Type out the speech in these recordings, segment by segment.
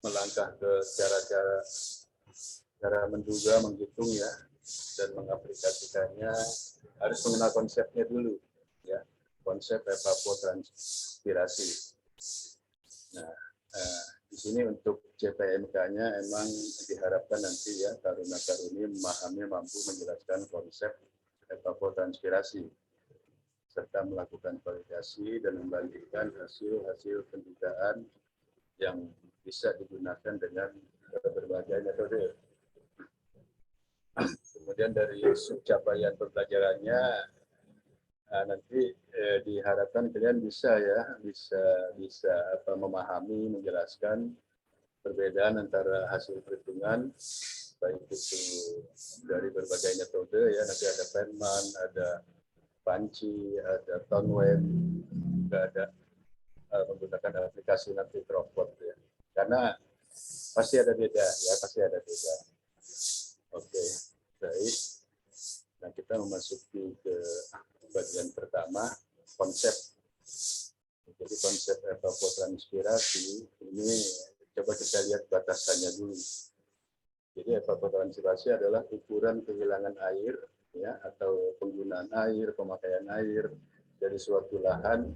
melangkah ke cara menduga, menghitung ya, dan mengaplikasikannya harus mengenal konsepnya dulu, ya, konsep evapotranspirasi. Nah, di sini untuk CPMK-nya emang diharapkan nanti ya taruna-taruni memahami, mampu menjelaskan konsep evapotranspirasi serta melakukan validasi dan membandingkan hasil-hasil pendugaan yang bisa digunakan dengan berbagai metode. Kemudian dari subcapaian pembelajarannya nanti diharapkan kalian bisa memahami, menjelaskan perbedaan antara hasil perhitungan baik itu dari berbagai metode ya, nanti ada Feynman, ada Panci, ada Tonweb, juga ada menggunakan aplikasi nanti Crawford ya. Karena pasti ada beda ya, pasti ada beda. Oke, baik. Nah, kita memasuki ke bagian pertama, konsep. Jadi konsep evapotranspirasi ini coba kita lihat batasannya dulu. Jadi evapotranspirasi adalah ukuran kehilangan air ya, atau penggunaan air, pemakaian air dari suatu lahan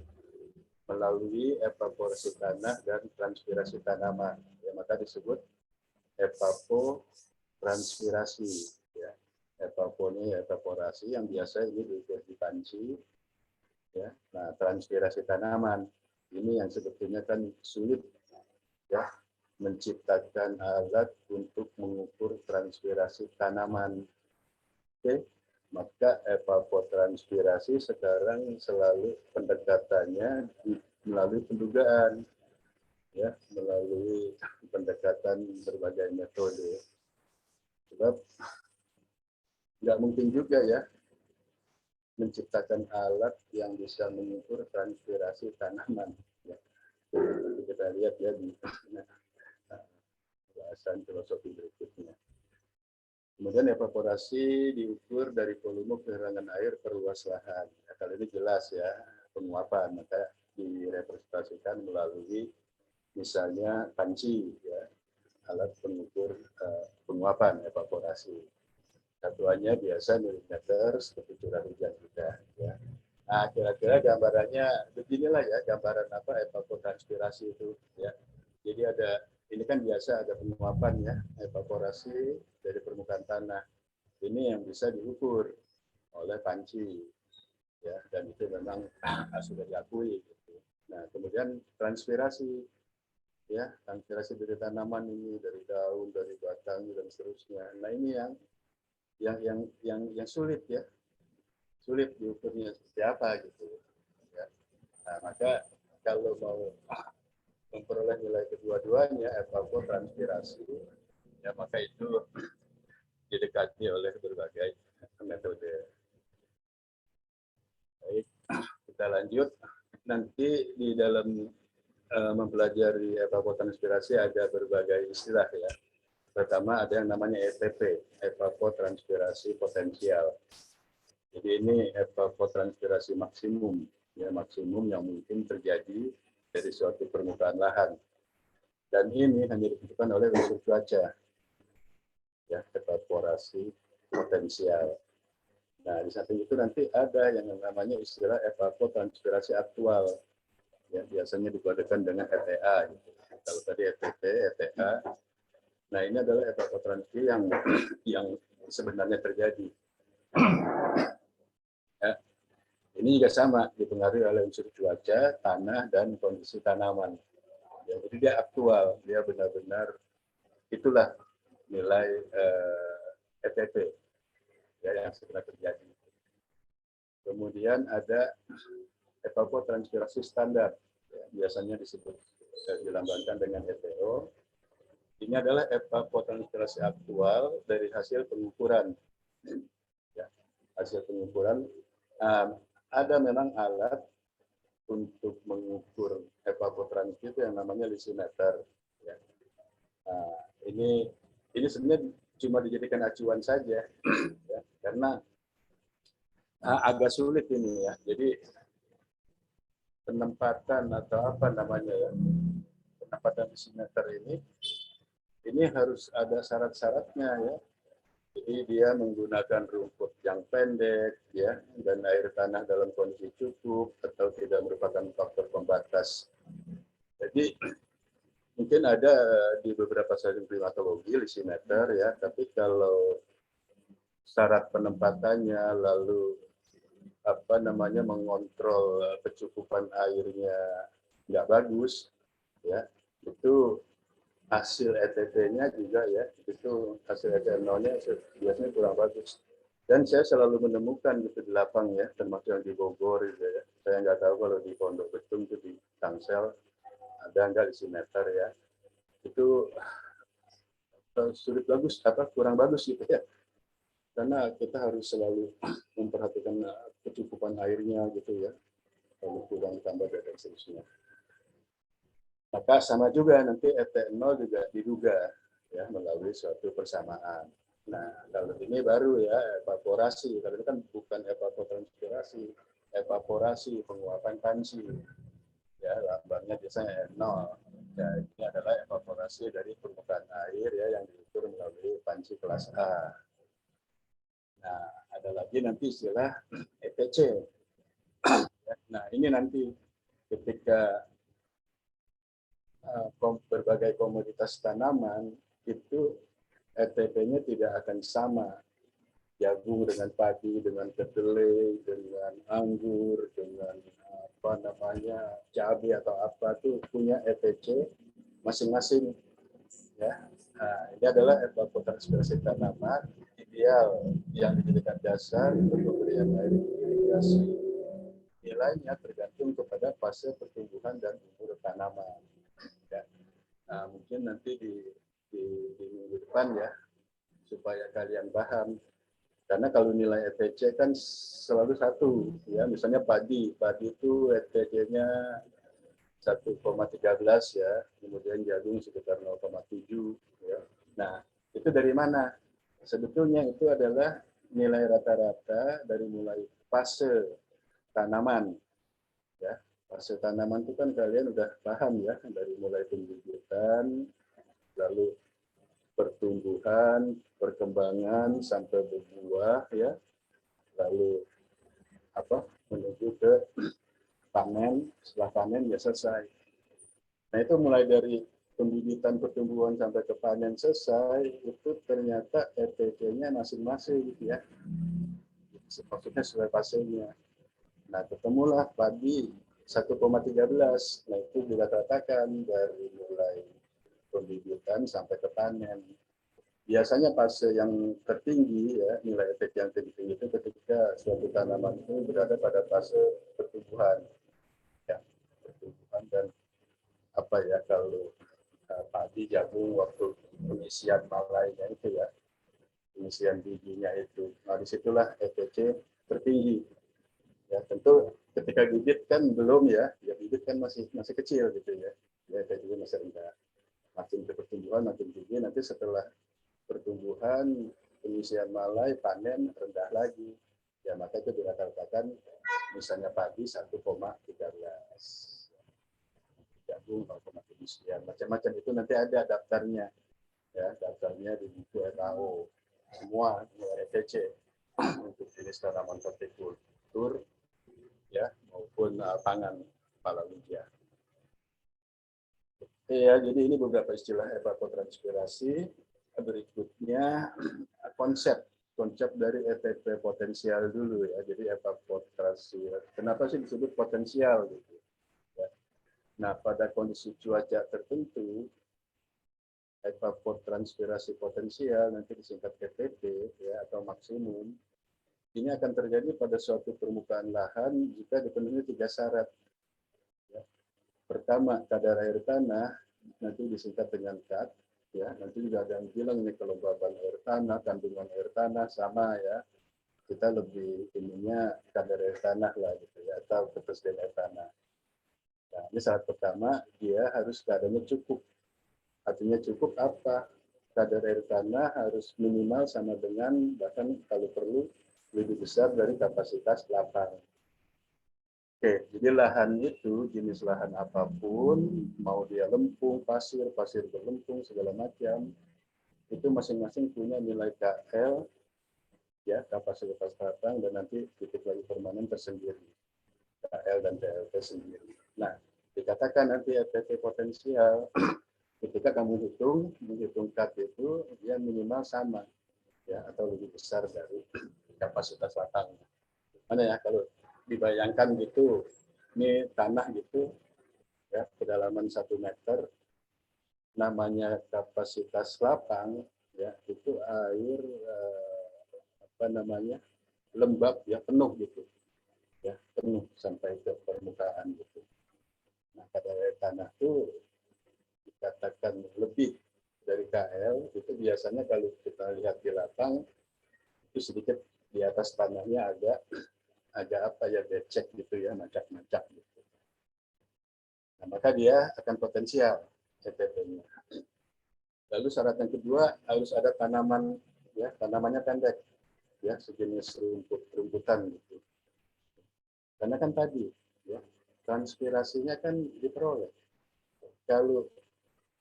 melalui evaporasi tanah dan transpirasi tanaman. Ya, maka disebut evapotranspirasi. Ya. Evapo ini evaporasi yang biasa ini diukur di panci. Ya. Nah, transpirasi tanaman ini yang sebetulnya kan sulit ya, menciptakan alat untuk mengukur transpirasi tanaman. Oke, maka evapotranspirasi sekarang selalu pendekatannya melalui pendugaan, ya, melalui pendekatan berbagai metode. Sebab nggak mungkin juga ya menciptakan alat yang bisa mengukur transpirasi tanaman. Ya. Kita lihat ya di bahasan filosofi berikutnya. Kemudian evaporasi diukur dari volume kehilangan air per luas lahan. Ya, kali ini jelas ya penguapan, maka direpresentasikan melalui misalnya panci, ya, alat pengukur penguapan evaporasi. Satuannya biasa milimeter seperti curah hujan kita. Ya. Nah, kira-kira gambarannya beginilah ya, gambaran apa evapotranspirasi itu. Ya. Jadi ini kan biasa ada penguapan ya, evaporasi dari permukaan tanah. Ini yang bisa diukur oleh panci, ya, dan itu memang sudah diakui. Gitu. Nah, kemudian transpirasi, ya, transpirasi dari tanaman ini, dari daun, dari batang dan seterusnya. Nah, ini yang sulit ya, sulit diukurnya seperti apa gitu. Ya. Nah, maka kalau mau memperoleh nilai kedua-duanya, evapotranspirasi, ya maka itu didekati oleh berbagai metode. Baik, kita lanjut. Nanti di dalam mempelajari evapotranspirasi ada berbagai istilah ya. Pertama ada yang namanya ETP, evapotranspirasi potensial. Jadi ini evapotranspirasi maksimum, ya, maksimum yang mungkin terjadi dari suatu permukaan lahan. Dan ini hanya ditentukan oleh unsur cuaca, ya, evaporasi potensial. Nah, di samping itu nanti ada yang namanya istilah evapotranspirasi aktual, ya, biasanya dikodekan dengan ETA. Gitu. Kalau tadi ETP, ETA, nah ini adalah evapotranspirasi yang sebenarnya terjadi. Ya. Ini juga sama, dipengaruhi oleh unsur cuaca, tanah, dan kondisi tanaman. Ya, jadi dia aktual, dia benar-benar itulah nilai ETP ya, yang sebenarnya terjadi. Kemudian ada evapotranspirasi standar, ya, biasanya disebut dilambangkan dengan ETO. Ini adalah evapotranspirasi aktual dari hasil pengukuran. Ya, hasil pengukuran ada memang alat untuk mengukur evapotranspirasi itu yang namanya lisimeter. Ya. Nah, ini sebenarnya cuma dijadikan acuan saja, ya, karena agak sulit ini ya. Jadi penempatan atau apa namanya ya, penempatan lisimeter ini ini harus ada syarat-syaratnya ya. Jadi dia menggunakan rumput yang pendek ya, dan air tanah dalam kondisi cukup atau tidak merupakan faktor pembatas. Jadi mungkin ada di beberapa stasiun klimatologi lisimeter ya, tapi kalau syarat penempatannya lalu mengontrol kecukupan airnya nggak bagus ya, itu hasil ETT-nya juga ya, itu hasil ETNO-nya biasanya kurang bagus. Dan saya selalu menemukan gitu di lapang ya, termasuk yang di Bogor gitu ya. Saya nggak tahu kalau di Pondok Betung itu di Tangsel ada nggak di Simeter ya. Itu sulit bagus, kurang bagus gitu ya. Karena kita harus selalu memperhatikan kecukupan airnya gitu ya. Kalau kurang tambah dan seterusnya. Maka sama juga nanti ET0 juga diduga ya melalui suatu persamaan. Nah, kalau ini baru ya evaporasi. Kalau ini kan bukan evapotranspirasi, evaporasi penguapan panci. Ya, lambangnya biasanya nol. Ya, ini adalah evaporasi dari permukaan air ya yang diukur melalui panci kelas A. Nah, ada lagi nanti istilah ETC. Nah, ini nanti ketika berbagai komoditas tanaman itu ETP-nya tidak akan sama. Jagung dengan padi, dengan kedelai, dengan anggur, dengan cabai atau apa itu punya ETC masing-masing. Ya, nah, ini adalah evapotranspirasi tanaman ideal yang dijadikan dasar untuk pemberian air irigasi. Nilainya tergantung kepada fase pertumbuhan dan umur tanaman. Ya. Nah, mungkin nanti di minggu depan ya, supaya kalian paham. Karena kalau nilai ETC kan selalu satu, ya. Misalnya padi itu ETC-nya 1,13 ya, kemudian jagung sekitar 0,7 ya. Nah, itu dari mana? Sebetulnya itu adalah nilai rata-rata dari mulai fase tanaman ya. Fase tanaman itu kan kalian udah paham ya, dari mulai pembibitan, lalu pertumbuhan, perkembangan sampai berbuah ya, lalu menuju ke panen, setelah panen ya selesai. Nah itu mulai dari pembibitan pertumbuhan sampai ke panen selesai, itu ternyata ETC-nya masing-masing ya, maksudnya sesuai fasenya. Nah ketemulah padi 1,13, nah itu dikatakan dari mulai pembibitan sampai ke panen. Biasanya fase yang tertinggi ya, nilai efek yang tertinggi itu ketika suatu tanaman itu berada pada fase pertumbuhan ya, pertumbuhan. Dan kalau padi jagung waktu pengisian malainya itu ya, pengisian bijinya itu, nah disitulah ETC tertinggi ya. Tentu ketika bibit kan belum ya bibit kan masih kecil gitu ya, ETC masih rendah. Makin ke pertumbuhan makin tinggi, nanti setelah pertumbuhan, pengisian malai, panen rendah lagi. Ya maka itu dikatakan misalnya padi 1,13, jagung 0,7 sekian, macam-macam itu nanti ada daftarnya. Ya, daftarnya di buku FAO. Semua ETC untuk jenis tanaman hortikultur ya maupun pangan palawija. Ya, jadi ini beberapa istilah evapotranspirasi. Berikutnya konsep dari ETP potensial dulu ya. Jadi evaporasi. Kenapa sih disebut potensial gitu? Ya. Nah, pada kondisi cuaca tertentu, evapotranspirasi potensial nanti disingkat ETP ya atau maksimum. Ini akan terjadi pada suatu permukaan lahan jika dipenuhi 3 syarat. Ya. Pertama, kadar air tanah nanti disingkat dengan KAT. Ya, nanti juga ada yang bilang nih kelembaban air tanah, kandungan air tanah sama ya. Kita lebih ininya kadar air tanah lah gitu ya, atau ketersediaan air tanah. Nah, ini syarat pertama, dia harus kadarnya cukup. Artinya cukup apa? Kadar air tanah harus minimal sama dengan bahkan kalau perlu lebih besar dari kapasitas lapang. Oke, jadi lahan itu jenis lahan apapun, mau dia lempung, pasir, pasir berlempung, segala macam, itu masing-masing punya nilai KL, ya kapasitas batang, dan nanti titik lagi permanen tersendiri, KL dan TLT sendiri. Nah, dikatakan nanti FTP potensial, ketika kamu menghitung kat itu, dia minimal sama, ya atau lebih besar dari kapasitas batang. Mana ya kalau dibayangkan gitu, ini tanah gitu, ya kedalaman 1 meter, namanya kapasitas lapang, ya itu air apa namanya lembab ya penuh gitu, ya penuh sampai ke permukaan gitu. Nah pada tanah itu dikatakan lebih dari KL itu biasanya kalau kita lihat di lapang itu sedikit di atas tanahnya agak apa ya becek gitu ya, macak-macak gitu. Nah, maka dia akan potensial ETP-nya. Lalu syarat yang kedua harus ada tanaman, ya tanamannya pendek, ya sejenis rumputan gitu. Karena kan tadi, ya transpirasinya kan diperoleh. Kalau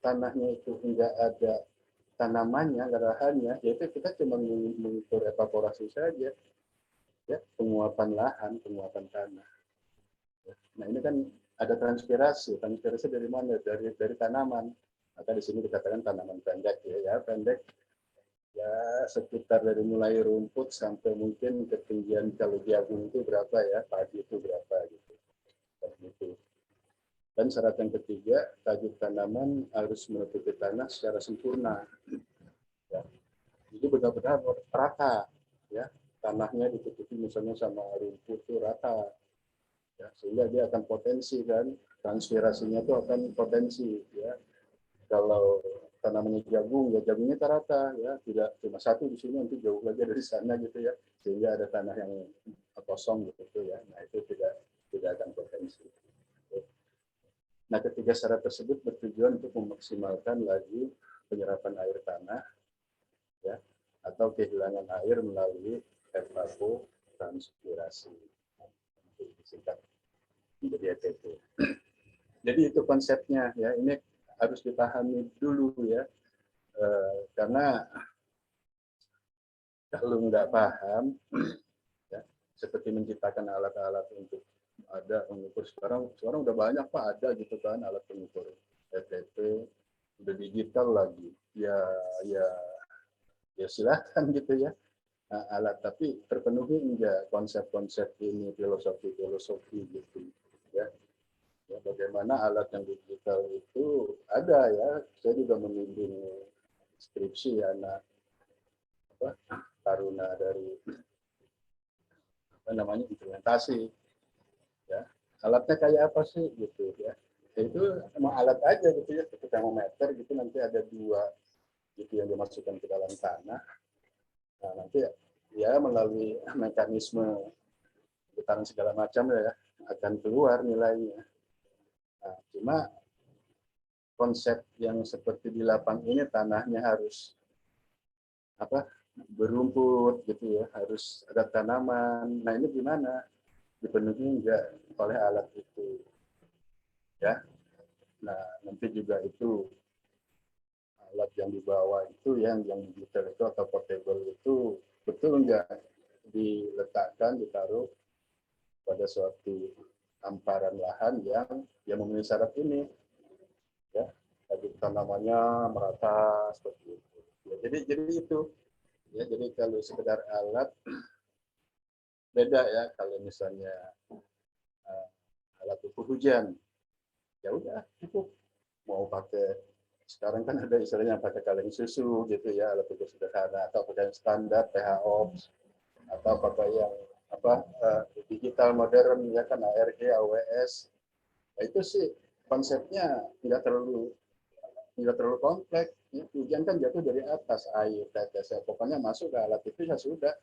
tanahnya itu enggak ada tanamannya, enggak ada lahannya, yaitu kita cuma mengukur evaporasi saja, ya penguapan lahan, penguapan tanah. Nah ini kan ada transpirasi dari mana? Dari tanaman. Maka di sini dikatakan tanaman pendek, ya pendek ya sekitar dari mulai rumput sampai mungkin ketinggian kalau jagung itu berapa ya, padi itu berapa gitu. Dan syarat yang ketiga, tajuk tanaman harus menutupi tanah secara sempurna. Ya. Jadi benar-benar rata, ya tanahnya ditutupi misalnya sama rumput itu rata, ya, sehingga dia akan potensi kan, transpirasinya itu akan potensi, ya. Kalau tanamannya jagung, ya jagungnya rata, ya tidak cuma satu di sini, nanti jauh lagi dari sana gitu ya, sehingga ada tanah yang kosong gitu ya. Nah itu tidak akan potensi. Nah ketiga syarat tersebut bertujuan untuk memaksimalkan laju penyerapan air tanah, ya atau kehilangan air melalui evapotranspirasi. Disingkat menjadi ETP. Jadi itu konsepnya ya, ini harus dipahami dulu ya, karena kalau nggak paham, ya, seperti menciptakan alat-alat untuk ada pengukur sekarang udah banyak Pak, ada gitu kan alat pengukur ETP, udah digital lagi, ya silakan gitu ya. Nah, alat tapi terpenuhi enggak konsep-konsep ini, filosofi gitu ya. Ya, bagaimana alat yang digital itu ada ya, saya juga membimbing skripsi anak apa, taruna dari apa namanya implementasi, ya alatnya kayak apa sih gitu ya, itu emang alat aja gitu ya, seperti termometer gitu, nanti ada 2 gitu yang dimasukkan ke dalam tanah. Nah nanti ya melalui mekanisme putaran segala macam ya akan keluar nilainya. Nah, cuma konsep yang seperti di lapang ini tanahnya harus apa berumput gitu ya, harus ada tanaman. Nah ini gimana dipenuhi enggak oleh alat itu ya. Nah nanti juga itu alat yang dibawa itu yang digital itu atau portable itu betul enggak diletakkan, ditaruh pada suatu hamparan lahan yang memenuhi syarat ini, ya tadi tanamannya merata seperti itu ya, jadi itu ya. Jadi kalau sekedar alat beda ya, kalau misalnya alat ukur hujan ya udah cukup, mau pakai sekarang kan ada istilahnya pakai kaleng susu gitu ya, alat ukur sederhana, atau pakai yang standar pH Ops, atau pakai yang apa digital modern ya kan, ARG, AWS. Nah, itu sih konsepnya tidak terlalu kompleks. Ya, hujan kan jatuh dari atas, air, tetesnya, pokoknya masuk ke alat itu ya sudah.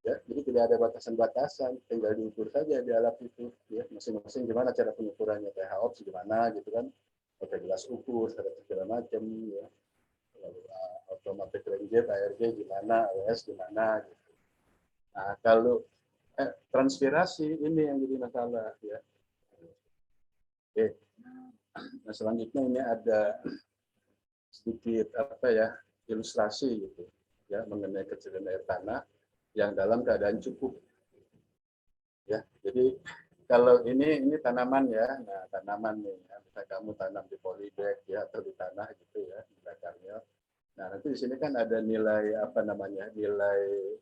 Ya, jadi tidak ada batasan-batasan, tinggal diukur saja di alat itu. Ya, masing-masing gimana cara pengukurannya, pH Ops gimana gitu kan, pakai gelas ukur, segala macam ya. Lalu automatic rain gauge, ARG gimana, AWS gimana gitu. Nah, kalau transpirasi ini yang jadi masalah ya. Oke. Nah, selanjutnya ini ada sedikit apa ya, ilustrasi gitu ya mengenai keceriaan air tanah yang dalam keadaan cukup ya. Jadi kalau ini tanaman ya, nah tanaman nih ya, bisa kamu tanam di polybag ya atau di tanah gitu ya di belakangnya. Nah nanti di sini kan ada nilai apa namanya, nilai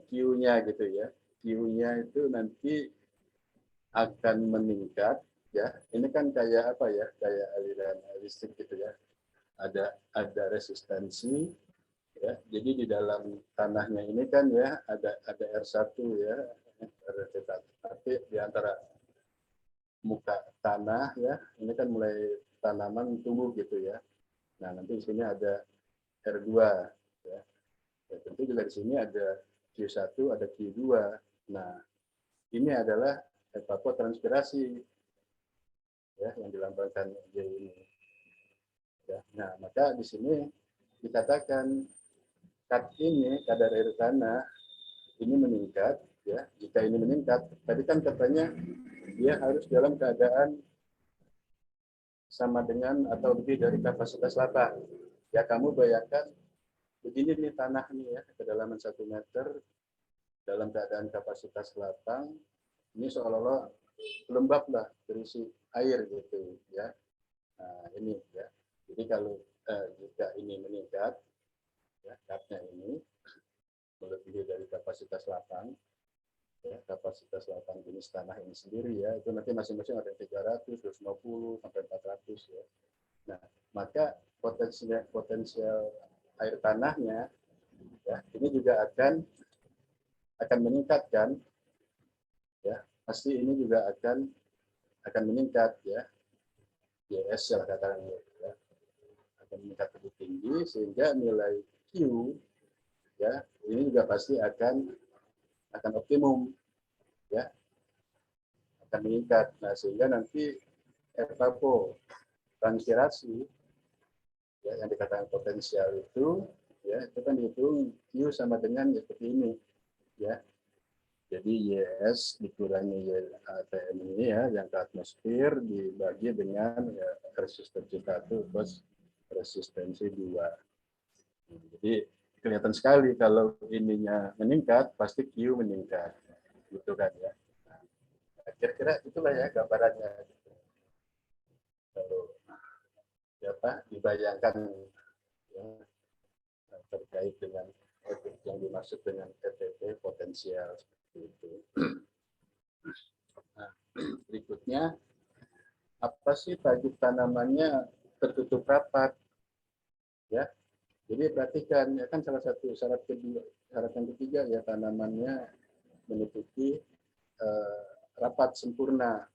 Q-nya gitu ya. Q-nya itu nanti akan meningkat ya. Ini kan kayak apa ya, kayak aliran listrik gitu ya. Ada resistensi ya. Jadi di dalam tanahnya ini kan ya ada R1 ya, tapi di antara muka tanah ya, ini kan mulai tanaman tumbuh gitu ya. Nah, nanti di sini ada R2 ya. Ya, tentu juga di sini ada Q1, ada Q2. Nah, ini adalah evapotranspirasi ya yang dilambangkan J ini. Ya. Nah, maka di sini dikatakan kadar air tanah ini meningkat ya. Jika ini meningkat, tadi kan katanya dia harus dalam keadaan sama dengan atau lebih dari kapasitas lapang. Ya kamu bayangkan begini nih tanah nih ya, kedalaman 1 meter dalam keadaan kapasitas lapang, ini seolah-olah lembab lah berisi air gitu ya. Nah, ini ya. Jadi kalau jika ini meningkat, ya, kapnya ini melebihi dari kapasitas lapang, ya, kapasitas lapang jenis tanah ini sendiri ya, itu nanti masing-masing ada 300, 250 sampai 400 ya. Nah, maka potensial air tanahnya ya ini juga akan meningkatkan ya, pasti ini juga akan meningkat ya, YS lah katakannya ya, akan meningkat lebih tinggi sehingga nilai Q ya ini juga pasti akan optimum ya, akan meningkat. Nah, sehingga nanti evapotranspirasi ya yang dikatakan potensial itu ya itu kan dihitung Q sama dengan seperti ini ya. Jadi YS dikurangi YATM ini ya yang ke atmosfer dibagi dengan ya, resistensi 1 plus resistensi 2. Jadi kelihatan sekali kalau ininya meningkat pasti Q meningkat gitu kan ya. Nah, kira-kira itulah ya gambarannya. Kalau apa dibayangkan ya, terkait dengan yang dimaksud dengan ETP potensial seperti itu. Nah, berikutnya apa sih tajuk tanamannya tertutup rapat ya. Jadi perhatikan ya kan salah satu syarat yang ketiga ya tanamannya menutupi rapat sempurna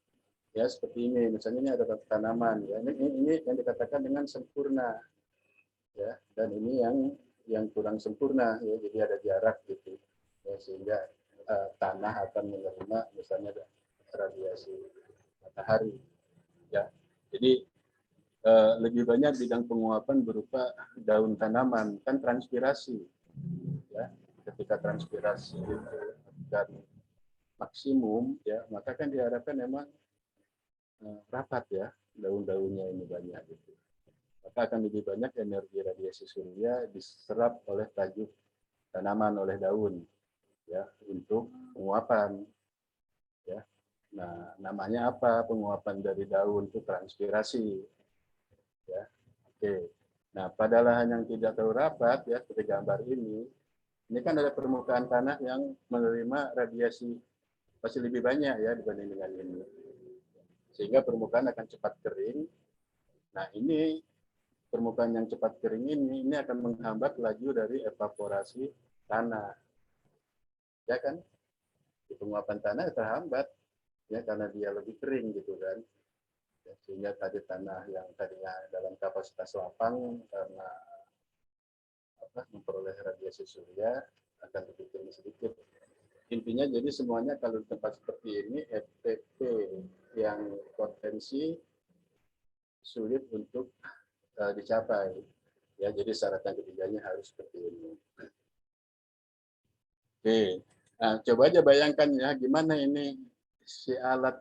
ya seperti ini misalnya ini ada tanaman ya ini yang dikatakan dengan sempurna ya dan ini yang kurang sempurna ya jadi ada jarak gitu ya, sehingga tanah akan menerima misalnya radiasi matahari ya jadi lebih banyak bidang penguapan berupa daun tanaman kan transpirasi ya ketika transpirasi dan maksimum ya maka kan diharapkan memang rapat ya daun-daunnya ini banyak gitu maka akan lebih banyak energi radiasi surya diserap oleh tajuk tanaman oleh daun ya untuk penguapan ya. Nah, namanya apa penguapan dari daun itu transpirasi ya. Oke. Nah, pada lahan yang tidak terlalu rapat ya seperti gambar ini kan ada permukaan tanah yang menerima radiasi masih lebih banyak ya dibanding dengan ini. Sehingga permukaan akan cepat kering. Nah, ini permukaan yang cepat kering ini akan menghambat laju dari evaporasi tanah. Ya kan? Di penguapan tanah terhambat ya karena dia lebih kering gitu kan. Ya, sehingga tadi tanah yang tadinya dalam kapasitas lapang karena memperoleh radiasi surya akan lebih tinggi sedikit. Intinya jadi semuanya kalau di tempat seperti ini FTP yang potensi sulit untuk dicapai. Ya, jadi syarat yang ketiganya harus seperti ini. Oke. Nah, coba aja bayangkan ya, gimana ini si alat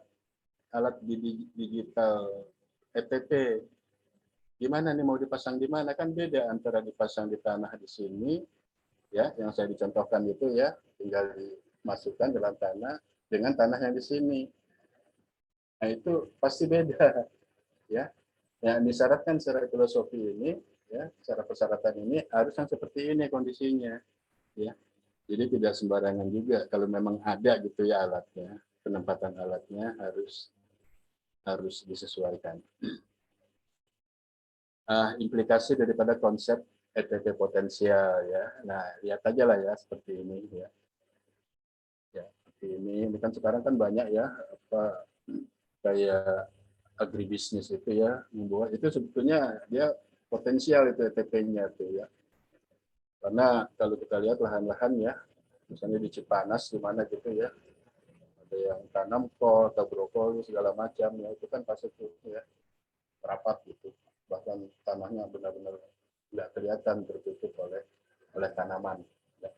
digital ETP, gimana nih mau dipasang di mana, kan beda antara dipasang di tanah di sini ya, yang saya dicontohkan itu ya, tinggal dimasukkan dalam tanah dengan tanah yang di sini. Nah itu pasti beda ya. Yang disyaratkan secara filosofi ini ya, secara persyaratan ini harus yang seperti ini kondisinya ya. Jadi tidak sembarangan juga kalau memang ada gitu ya alatnya, penempatan alatnya harus disesuaikan. Implikasi daripada konsep ETP potensial ya. Nah, lihat aja lah ya seperti ini ya. Ya, seperti ini. Ini kan sekarang kan banyak ya apa kayak agribisnis itu ya membuat itu sebetulnya dia potensial itu ETP-nya tuh ya. Karena kalau kita lihat lahan-lahan ya, misalnya di Cipanas di mana gitu ya, ada yang tanam kol atau brokoli segala macam ya, itu kan pasti tuh ya rapat gitu, bahkan tanahnya benar-benar nggak kelihatan tertutup oleh tanaman ya.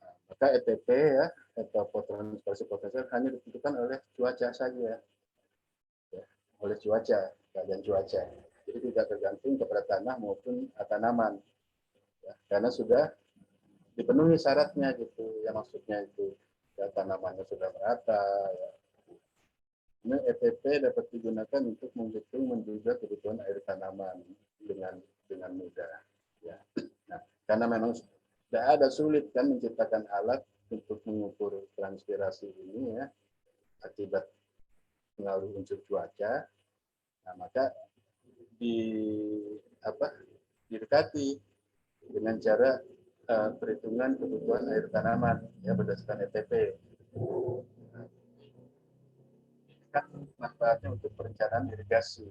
Nah, maka ETP ya atau transferasi potensial hanya ditentukan oleh cuaca saja ya, oleh cuaca, keadaan cuaca, jadi tidak tergantung kepada tanah maupun tanaman ya, karena sudah dipenuhi syaratnya gitu ya, maksudnya itu ya, tanamannya sudah merata ya. Ini ETP dapat digunakan untuk menghitung menduga kebutuhan air tanaman dengan mudah. Ya. Nah, karena memang tidak ada sulit kan menciptakan alat untuk mengukur transpirasi ini ya akibat pengaruh unsur cuaca. Nah, maka di apa didekati dengan cara perhitungan kebutuhan air tanaman ya berdasarkan ETP. Kan manfaatnya untuk perencanaan irigasi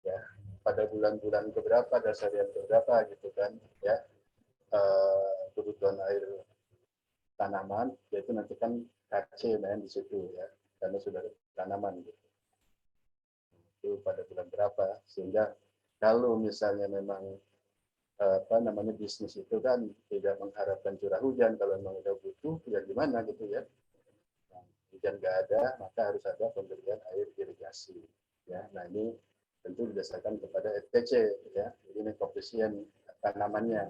ya pada bulan-bulan keberapa, dasar yang keberapa gitu kan ya, kebutuhan air tanaman yaitu nanti kan KC main di situ ya karena sudah tanaman gitu itu pada bulan berapa, sehingga kalau misalnya memang apa namanya bisnis itu kan tidak mengharapkan curah hujan, kalau memang udah butuh ya gimana gitu ya, nah, hujan nggak ada maka harus ada pemberian air irigasi ya. Nah ini tentu berdasarkan kepada ETC ya, ini koefisien tanamannya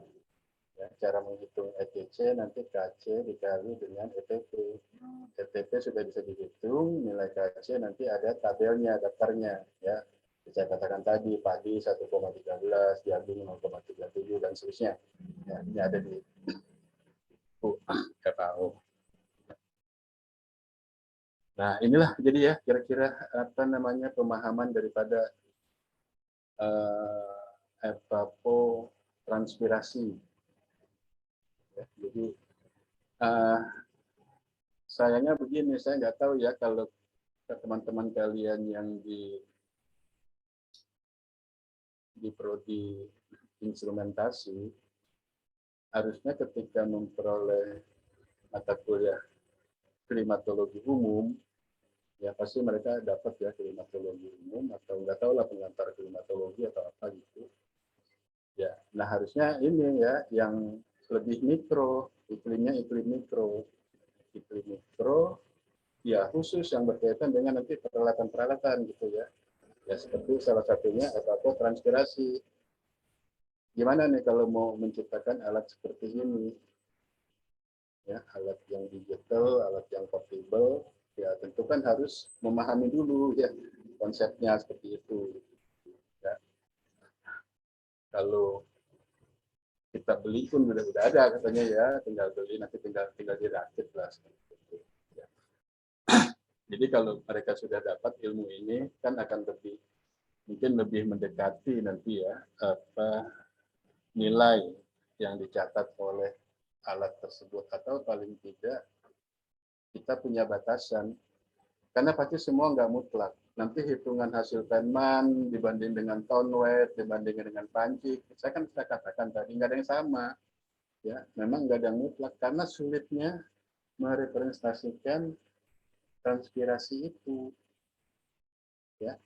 ya, cara menghitung ETC nanti KC dikali dengan ETP. ETP sudah bisa dihitung, nilai KC nanti ada tabelnya, daftarnya ya. Saya katakan tadi padi 1,13, jagung 0,37 dan seterusnya. Ya, ini ada di FAO. Nah, inilah jadi ya kira-kira apa namanya pemahaman daripada evapotranspirasi. Ya, jadi sayangnya begini, saya nggak tahu ya kalau teman-teman kalian yang di prodi instrumentasi, harusnya ketika memperoleh mata kuliah klimatologi umum, ya pasti mereka dapat ya klimatologi umum atau nggak tahu lah pengantar klimatologi atau apa gitu. Ya, nah harusnya ini ya yang lebih mikro, iklimnya iklim mikro, ya khusus yang berkaitan dengan nanti peralatan-peralatan gitu ya. Ya seperti salah satunya evapotranspirasi. Gimana nih kalau mau menciptakan alat seperti ini? Ya, alat yang digital, alat yang portable, ya tentu kan harus memahami dulu ya konsepnya seperti itu. Ya, kalau kita beli pun udah ada katanya ya, tinggal beli nanti tinggal dirakit lah. Ya. Jadi kalau mereka sudah dapat ilmu ini kan akan mungkin lebih mendekati nanti ya apa nilai yang dicatat oleh alat tersebut, atau paling tidak kita punya batasan karena pasti semua nggak mutlak. Nanti hitungan hasil penman dibanding dengan ton weight, dibandingkan dengan panci, saya katakan tadi nggak ada yang sama. Ya, memang nggak ada yang mutlak karena sulitnya merepresentasikan transpirasi itu. Ya,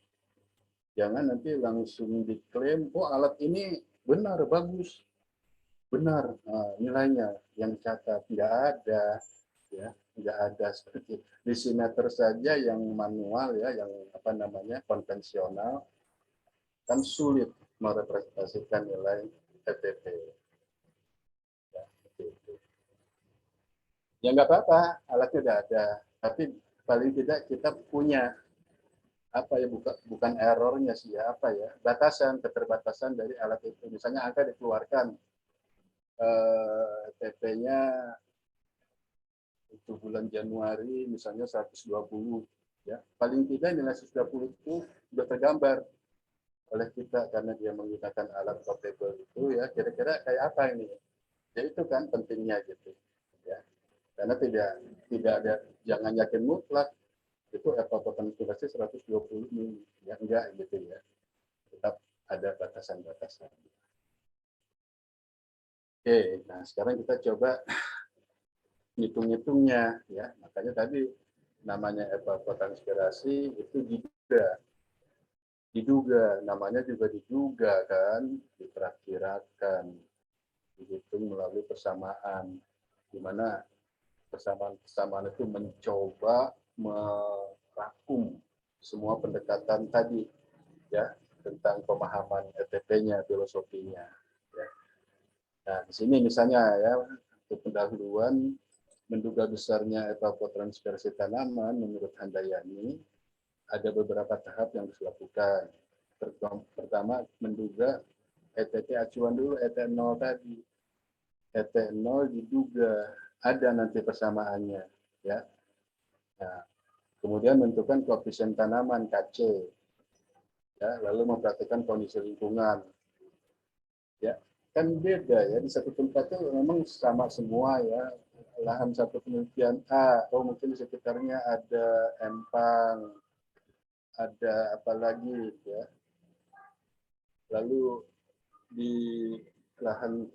jangan nanti langsung diklaim, oh alat ini benar bagus, benar nilainya yang catat nggak ada. ya, nggak ada seperti desimeter saja yang manual ya, yang apa namanya konvensional kan sulit merepresentasikan nilai ETP. Ya, itu. Ya nggak apa-apa, alatnya udah ada, tapi paling tidak kita punya apa ya, bukan errornya sih ya, apa ya, batasan, keterbatasan dari alat itu. Misalnya angka dikeluarkan TP-nya untuk bulan Januari misalnya 120 ya, paling tidak nilai 120 itu sudah tergambar oleh kita karena dia menggunakan alat portable itu ya, kira-kira kayak apa ini ya, itu kan pentingnya gitu ya, karena tidak ada, jangan yakin mutlak itu potensi 120 mili ya, enggak gitu ya, tetap ada batasan-batasan. Oke, nah sekarang kita coba ngitung-ngitungnya ya, makanya tadi namanya evapotranspirasi itu diduga, namanya juga diduga kan, diperkirakan, dihitung melalui persamaan, di mana persamaan itu mencoba merangkum semua pendekatan tadi ya, tentang pemahaman ETP-nya, filosofinya ya. Nah di sini misalnya ya, untuk pendahuluan menduga besarnya evapotranspirasi tanaman menurut Handayani ada beberapa tahap yang harus dilakukan. Pertama, menduga ETT acuan dulu, ET0 tadi. ET0 diduga ada nanti persamaannya. Ya. Nah, kemudian menentukan koefisien tanaman KC. Ya, lalu memperhatikan kondisi lingkungan. Ya, kan beda ya, di satu tempat itu memang sama semua ya. Lahan satu penelitian A, oh mungkin di sekitarnya ada empang, ada apa lagi ya, lalu di lahan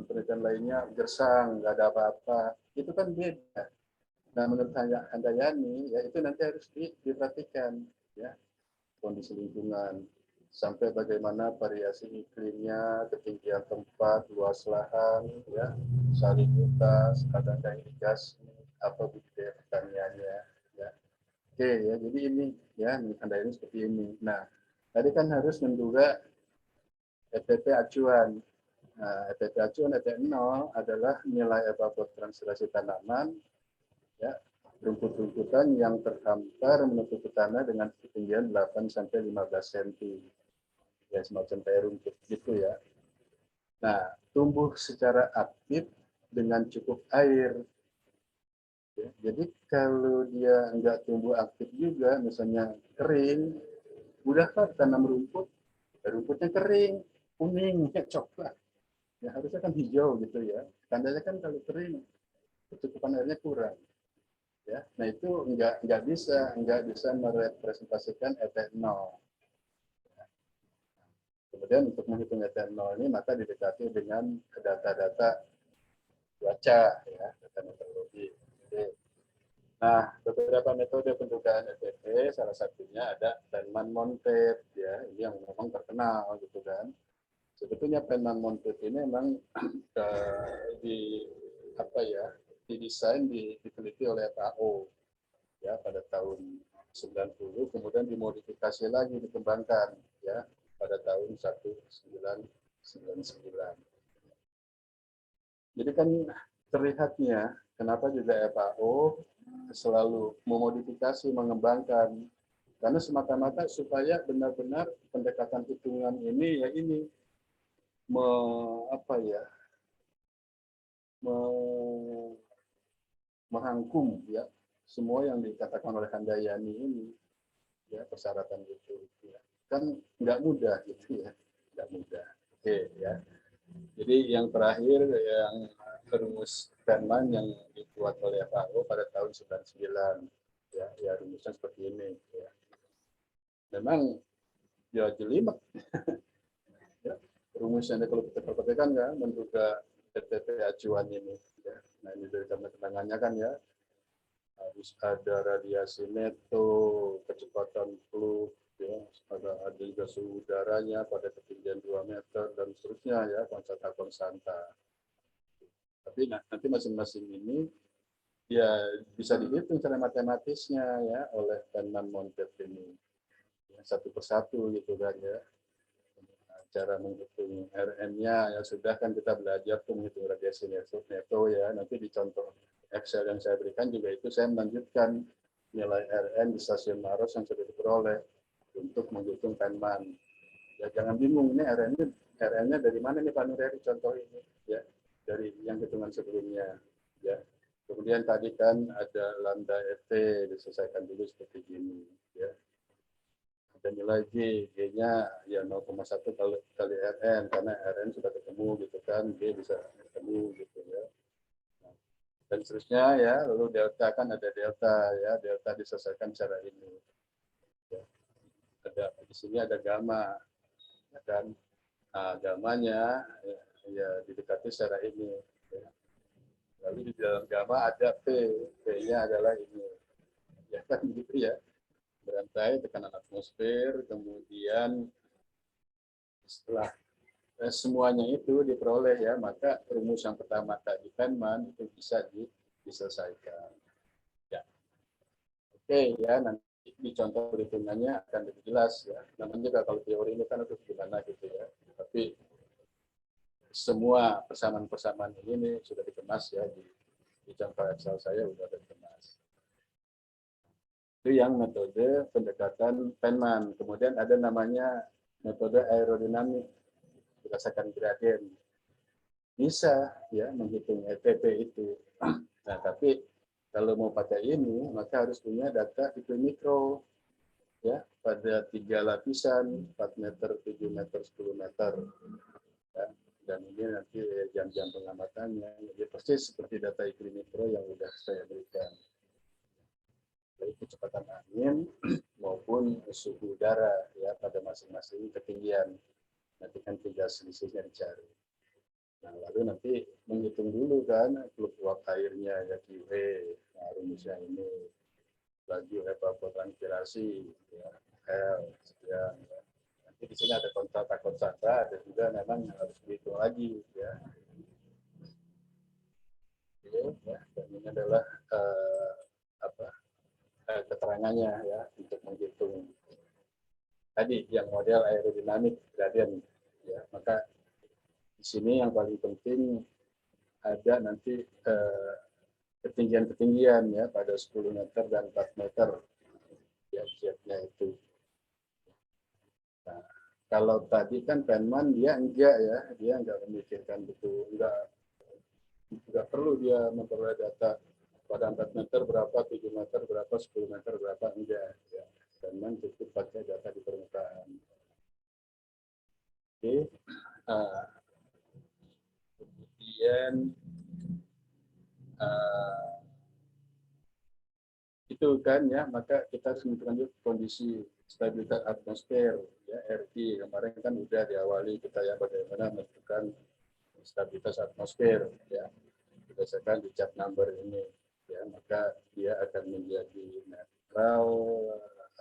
penelitian lainnya gersang, nggak ada apa-apa, itu kan beda. Nah menurut Handayani ya itu nanti harus diperhatikan ya, kondisi lingkungan sampai bagaimana variasi iklimnya, ketinggian tempat, luas lahan ya, salinitas, adanya irigasi, apa budidaya pertaniannya ya. Oke ya, jadi ini ya Handayani seperti ini. Nah tadi kan harus menduga ETP acuan. Nah, ETP acuan ET0 adalah nilai evapotranspirasi tanaman ya, rumput-rumputan yang terhampar menutupi tanah dengan ketinggian 8 sampai 15 cm. Ya semacam kayak rumput gitu ya. Nah, tumbuh secara aktif dengan cukup air. Ya, jadi kalau dia nggak tumbuh aktif juga, misalnya kering, mudah kan tanam rumput, rumputnya kering, kuning, coklat. Ya harusnya kan hijau gitu ya. Tandanya kan kalau kering kecukupan airnya kurang. Ya, nah itu nggak bisa merepresentasikan ET0. Kemudian untuk menghitung ET0 ini maka didekati dengan data-data cuaca ya, data meteorologi. Nah, beberapa metode pendugaan ETP, salah satunya ada Penman-Montet ya, ini yang memang terkenal gitu kan. Sebetulnya Penman-Montet ini memang di apa ya, didesain, diteliti oleh FAO ya pada tahun 90, kemudian dimodifikasi lagi, dikembangkan ya pada tahun 1999. Jadi kan terlihatnya kenapa juga FAO selalu memodifikasi, mengembangkan, karena semata-mata supaya benar-benar pendekatan hitungan ini ya ini apa ya, merangkum ya semua yang dikatakan oleh Handayani ini ya, persyaratan itu ya. Kan nggak mudah gitu ya, nggak mudah. Oke ya, jadi yang terakhir yang rumus Feynman yang dibuat oleh FAO pada tahun 99 ya, ya rumusnya seperti ini ya. Memang ya jelimet ya, rumusnya kalau kita perhatikan ya, menduga ETP acuan ini ya. Nah ini dari keterangannya kan ya, harus ada radiasi neto, kecepatan flux, ya, ada juga suhu udaranya pada ketinggian 2 meter, dan seterusnya ya, konstanta-konstanta. Tapi nanti masing-masing ini ya bisa dihitung secara matematisnya ya oleh Penman Montet ini satu persatu gitu kan ya. Cara menghitung RN-nya ya sudah kan kita belajar tuh menghitung radiasi neto ya. Nanti di contoh Excel yang saya berikan juga itu saya melanjutkan nilai RN di stasiun Maros yang sudah diperoleh untuk menghitung Penman. Ya jangan bingung ini RN-nya dari mana nih Pak Nureri contoh ini ya dari yang hitungan sebelumnya ya. Kemudian tadi kan ada lambda FT diselesaikan dulu seperti ini ya. Dan nilai G-nya ya 0,1 kali RN karena RN sudah ketemu gitu kan, G bisa ketemu gitu ya. Dan seterusnya ya, lalu delta kan ada delta ya, delta diselesaikan secara ini. Ya. Di sini ada gamma, ya kan? Nah, gamanya ya didekati secara ini. Ya. Lalu di dalam gamma ada P, P-nya adalah ini. Ya kan gitu ya. Berantai tekanan atmosfer, kemudian setelah semuanya itu diperoleh ya, maka rumus yang pertama tadi Feynman itu bisa diselesaikan. Ya. Oke ya, nanti di contoh perhitungannya akan lebih jelas ya. Namanya juga kalau teori ini kan harus gimana gitu ya. Tapi semua persamaan-persamaan ini sudah dikemas ya di contoh Excel saya sudah dikemas. Itu yang metode pendekatan Feynman. Kemudian ada namanya metode aerodinamik berdasarkan gradien. Bisa ya menghitung ETP itu. Nah, tapi kalau mau pakai ini, maka harus punya data tipe mikro ya pada 3 lapisan, 4 meter, 7 meter, 10 meter. Ya. Dan ini nanti jam-jam pengamatannya, jadi persis seperti data iklim mikro yang sudah saya berikan. Baik kecepatan angin maupun suhu udara ya pada masing-masing ketinggian. Nanti kan tinggal selisihnya dicari. Nah, lalu nanti menghitung dulu kan flux uap airnya ya QE, nah, rumusnya ini, laju evapotranspirasi ya, L sekian. Ya. Nanti di sini ada konstanta, ada juga memang harus dihitung lagi ya. Oke, ya, dan ini adalah keterangannya ya untuk menghitung tadi yang model aerodinamik gradien ya. Maka di sini yang paling penting ada nanti ketinggian-ketinggian ya pada 10 meter dan 4 meter ya jetnya itu. Nah, kalau tadi kan Feynman dia enggak ya, dia enggak memikirkan betul, enggak perlu dia memperoleh data pada 4 meter berapa, 7 meter berapa, 10 meter berapa, enggak ya. Feynman cukup pakai data di permukaan. Oke. Kemudian itu kan ya, maka kita harus menentukan kondisi stabilitas atmosfer ya, RT kemarin kan udah diawali kita ya bagaimana menentukan stabilitas atmosfer ya berdasarkan di chart number ini ya, maka dia akan menjadi netral,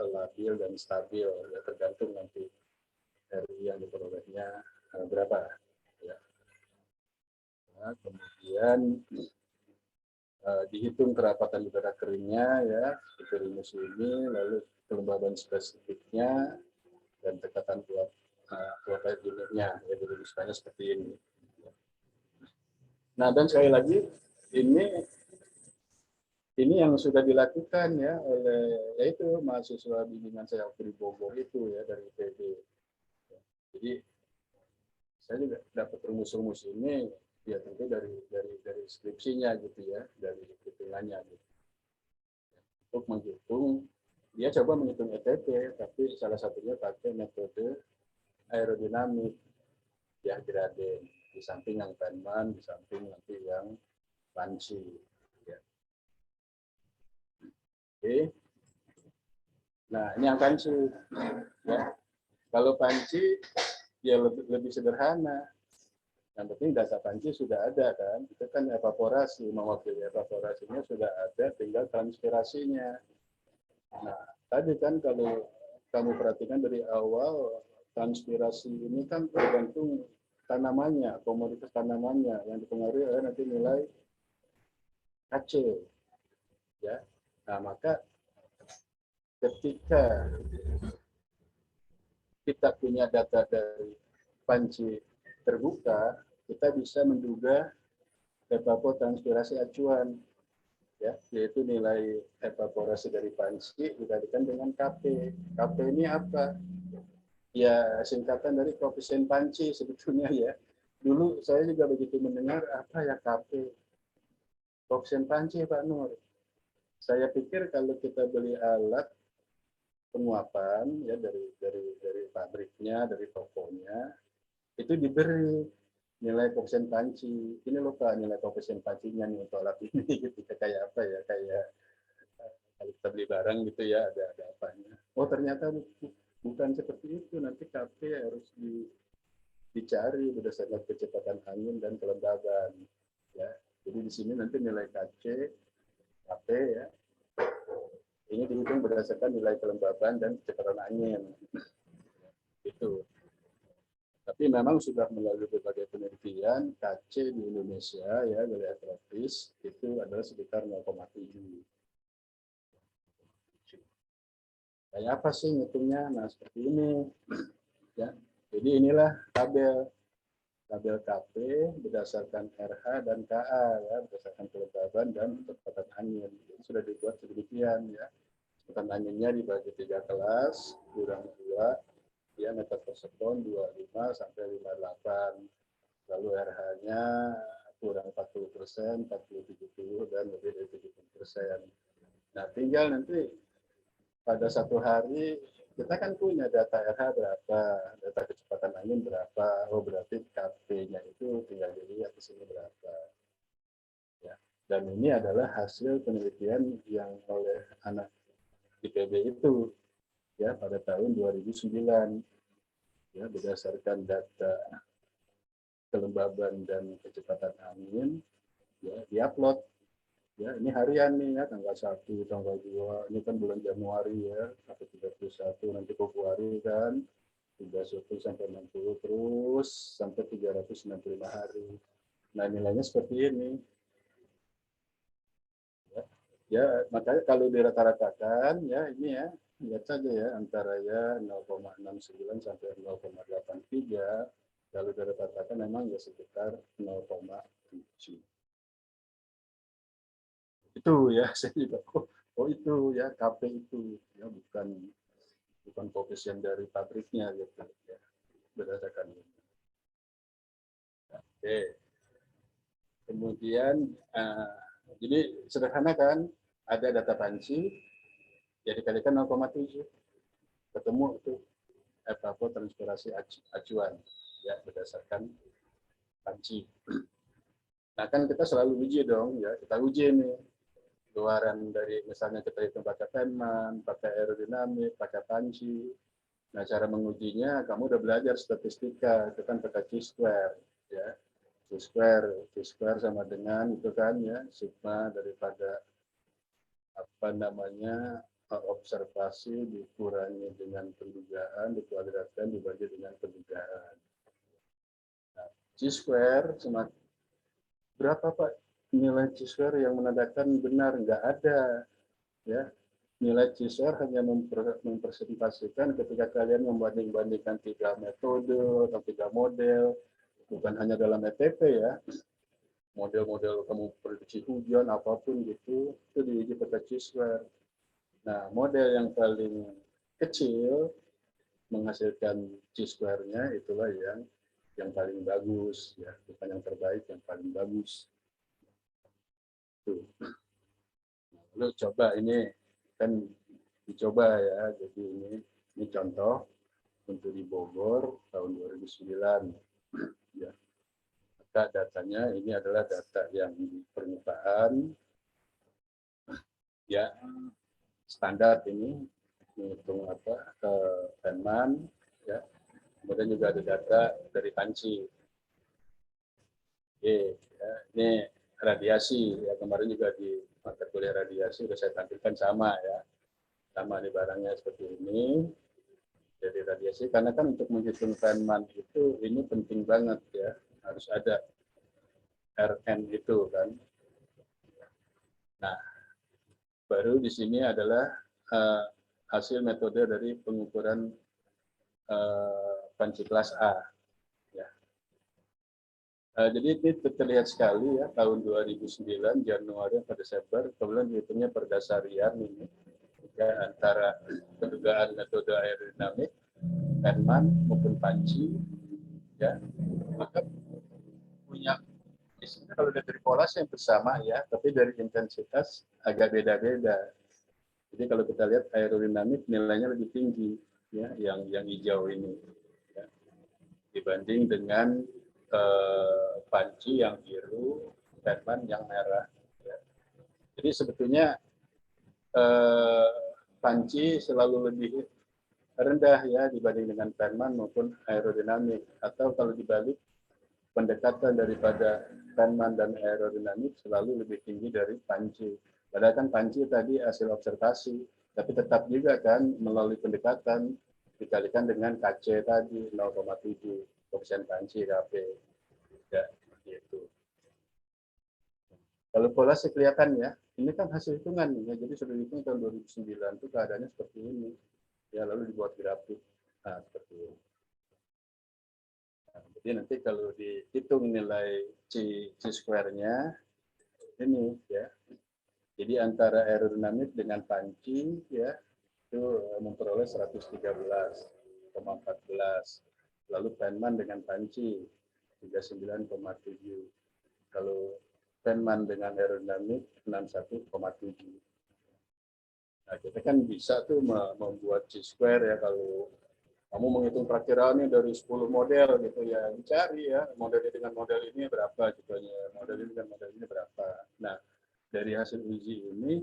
labil dan stabil ya tergantung nanti RI yang diperolehnya berapa ya. Nah, kemudian dihitung kerapatan udara keringnya ya seperti rumus ini, lalu kelembaban spesifiknya dan tekatan uap air unitnya ya dirumuskannya seperti ini. Nah, dan sekali lagi ini yang sudah dilakukan ya oleh yaitu mahasiswa bimbingan saya waktu di Bogor itu ya dari IPB. Jadi saya juga dapat rumus-rumus ini ya tentu dari skripsinya gitu ya, dari hitungannya gitu. Untuk menghitung, dia coba menghitung ETP, tapi salah satunya pakai metode aerodinamik ya gradien, di samping yang Feynman, di samping nanti yang Banchi. Ya. Oke. Nah, ini yang Banchi. Ya. Kalau Banchi ya lebih sederhana. Yang penting data Banchi sudah ada kan, itu kan evaporasi, mewakili evaporasinya sudah ada, tinggal transpirasinya. Nah, tadi kan kalau kamu perhatikan dari awal, transpirasi ini kan tergantung tanamannya, komoditas tanamannya, yang dipengaruhi oleh nanti nilai KC. ya. Nah, maka ketika kita punya data dari panci terbuka, kita bisa menduga evapotranspirasi acuan, ya, yaitu nilai evaporasi dari panci dikalikan dengan KP. KP ini apa? Ya, singkatan dari koefisien panci sebetulnya ya. Dulu saya juga begitu mendengar apa ya KP, koefisien panci Pak Nur. Saya pikir kalau kita beli alat penguapan ya dari pabriknya, dari tokonya, itu diberi nilai koefisien panci. Ini loh Pak, nilai koefisien pancinya nih untuk alat ini gitu. Kayak apa ya? Kayak kalau kita beli barang gitu ya, ada apanya. Oh, ternyata bukan seperti itu. Nanti KP harus dicari berdasarkan kecepatan angin dan kelembaban. Ya. Jadi di sini nanti nilai KP ya, ini dihitung berdasarkan nilai kelembaban dan kecepatan angin. Itu. Tapi memang sudah melalui berbagai penelitian, KC di Indonesia ya, wilayah tropis itu adalah sekitar 0,7. Kayak apa sih ngitungnya? Nah, seperti ini. Ya. Jadi inilah tabel KP berdasarkan RH dan KA ya, berdasarkan kelembaban dan kecepatan angin. Ini sudah dibuat sedemikian ya. Kecepatan anginnya dibagi 3 kelas, kurang 2, ya, meter per sekon 25 sampai 58. Lalu RH-nya kurang 40%, 40-70 dan lebih dari 70%. Nah, tinggal nanti pada satu hari kita kan punya data RH berapa, data kecepatan angin berapa, oh berarti KP-nya itu tinggal dilihat di sini berapa. Ya. Dan ini adalah hasil penelitian yang oleh anak IPB itu ya pada tahun 2009 ya berdasarkan data kelembaban dan kecepatan angin ya diupload ya ini harian nih ya tanggal 1, tanggal 2 ini kan bulan Januari ya sampai 31 nanti Februari kan 31 sampai 60 terus sampai 365 hari. Nah nilainya seperti ini ya, ya makanya kalau dirata-ratakan ya ini ya lihat saja ya antara ya 0,69 sampai 0,83 kalau dirata-ratakan memang ya sekitar 0,7 itu ya saya juga oh itu ya KP itu ya bukan koefisien dari pabriknya gitu ya berdasarkan ini. Oke kemudian jadi sederhana kan ada data panci ya dikalikan 0,7 ketemu itu evapotranspirasi acuan ya berdasarkan panci. Nah kan kita selalu uji dong ya kita uji nih keluaran dari misalnya kita hitung pakai Penman, pakai aerodinamik, pakai panci. Nah cara mengujinya kamu udah belajar statistika itu kan pakai Chi-square ya. Chi-square sama dengan itu kan ya sigma daripada apa namanya observasi dikurangi dengan pendugaan dikuadratkan dibagi dengan pendugaan. Nah, Chi-square semakin berapa Pak nilai Chi-square yang menandakan benar? Nggak ada. Ya, nilai Chi-square hanya mempresentasikan ketika kalian membanding-bandingkan 3 metode atau 3 model, bukan hanya dalam ETP ya. Model-model kamu prediksi hujan apapun gitu, itu diuji pakai Chi-square. Nah, model yang paling kecil menghasilkan Chi-square-nya itulah yang paling bagus ya, bukan yang terbaik, yang paling bagus. Tuh. Lalu coba ini kan dicoba ya, jadi ini contoh untuk di Bogor tahun 2009 ya. Maka datanya ini adalah data yang di permukaan ya standar ini menghitung apa Penman ya. Kemudian juga ada data dari panci. Oke, ya, ini radiasi ya kemarin juga di mata kuliah radiasi sudah saya tampilkan sama ya. Sama di barangnya seperti ini. Jadi radiasi karena kan untuk menghitung Feynman itu ini penting banget ya harus ada Rn itu kan. Nah baru di sini adalah hasil metode dari pengukuran panci kelas A. Ya. Jadi ini terlihat sekali ya tahun 2009 Januari sampai Desember, kemudian hitungnya berdasarian ini ya, antara pendugaan metode aerodinamik, Penman maupun panci, ya maka punya kalau dari pola yang bersama ya, tapi dari intensitas agak beda-beda. Jadi kalau kita lihat aerodinamik nilainya lebih tinggi ya, yang hijau ini ya, dibanding dengan panci yang biru, Penman yang merah. Ya. Jadi sebetulnya panci selalu lebih rendah ya dibanding dengan Penman maupun aerodinamik. Atau kalau dibalik, pendekatan daripada Penman dan aerodinamik selalu lebih tinggi dari panci. Padahal kan panci tadi hasil observasi, tapi tetap juga kan melalui pendekatan dikalikan dengan KC tadi 0,7 koefisien panci KP. Ya, gitu. Kalau pola sih kelihatan ya, ini kan hasil hitungan ya, jadi sudah dihitung tahun 2009 itu keadaannya seperti ini. Ya, lalu dibuat grafik. Nah, seperti ini. Nah, jadi nanti kalau dihitung nilai C-square-nya ini ya. Jadi antara aerodinamik dengan panci ya itu memperoleh 113,14. Lalu Penman dengan panci 39,7. Kalau Penman dengan aerodinamik 61,7. Nah, kita kan bisa tuh membuat C-square ya kalau kamu menghitung perakiraannya dari 10 model gitu ya, dicari ya model ini dengan model ini berapa jumlahnya, model ini dengan model ini berapa. Nah, dari hasil uji ini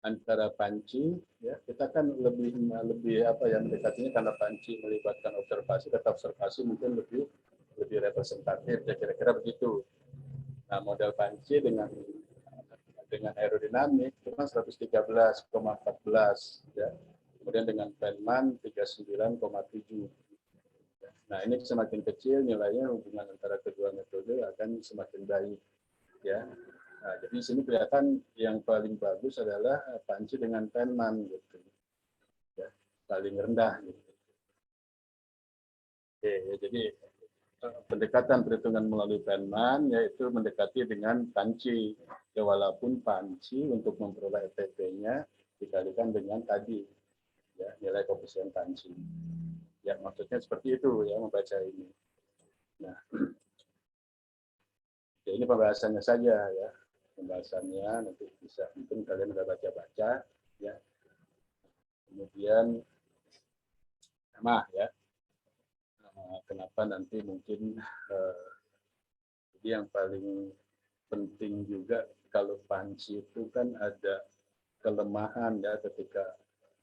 antara panci ya kita kan lebih apa ya mendekatinya karena panci melibatkan observasi, data observasi mungkin lebih representatif ya kira-kira begitu. Nah, model panci dengan aerodinamik itu kan 113,14 ya. Kemudian dengan Penman 39,7. Nah, ini semakin kecil nilainya hubungan antara kedua metode akan semakin baik ya. Nah, jadi di sini kelihatan yang paling bagus adalah panci dengan Penman gitu. Ya, paling rendah gitu. Oke, ya, jadi pendekatan perhitungan melalui Penman yaitu mendekati dengan panci. Ya, walaupun panci untuk memperoleh ETP-nya dikalikan dengan tadi ya nilai koefisien panci. Ya, maksudnya seperti itu ya membaca ini. Nah, ya ini pembahasannya saja ya. Pembahasannya nanti bisa mungkin kalian udah baca-baca ya. Kemudian sama ya. Kenapa nanti mungkin yang paling penting juga kalau panci itu kan ada kelemahan ya ketika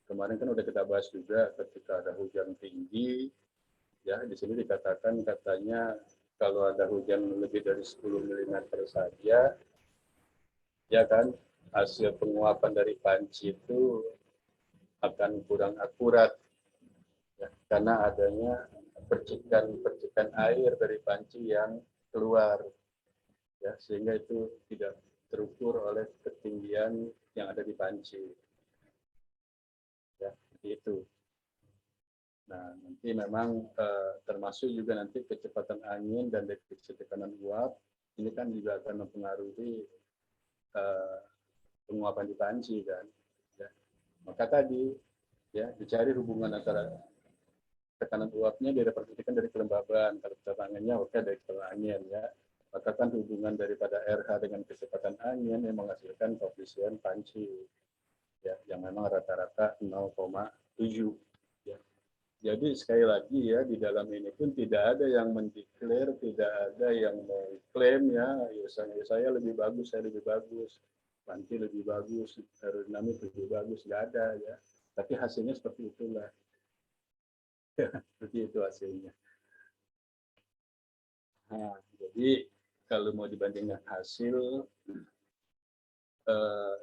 kemarin kan udah kita bahas juga ketika ada hujan tinggi ya di sini dikatakan katanya kalau ada hujan lebih dari 10 mm saja ya kan hasil penguapan dari panci itu akan kurang akurat ya, karena adanya percikan air dari panci yang keluar ya sehingga itu tidak terukur oleh ketinggian yang ada di panci ya itu. Nah, nanti memang termasuk juga nanti kecepatan angin dan deteksi tekanan uap ini kan juga akan mempengaruhi penguapan di panci kan. Ya. Maka tadi ya dicari hubungan antara tekanan uapnya direpresentasikan dari kelembaban, kalau kecepatan anginnya oke dari kecepatan angin ya. Maka kan hubungan daripada RH dengan kecepatan angin yang menghasilkan koefisien panci ya yang memang rata-rata 0,7 ya. Jadi sekali lagi ya di dalam ini pun tidak ada yang mendeklar, tidak ada yang mengklaim ya, saya lebih bagus, panci lebih bagus, aerodinamik lebih bagus, nggak ada ya. Tapi hasilnya seperti itulah. Seperti itu hasilnya. Nah, jadi kalau mau dibandingkan hasil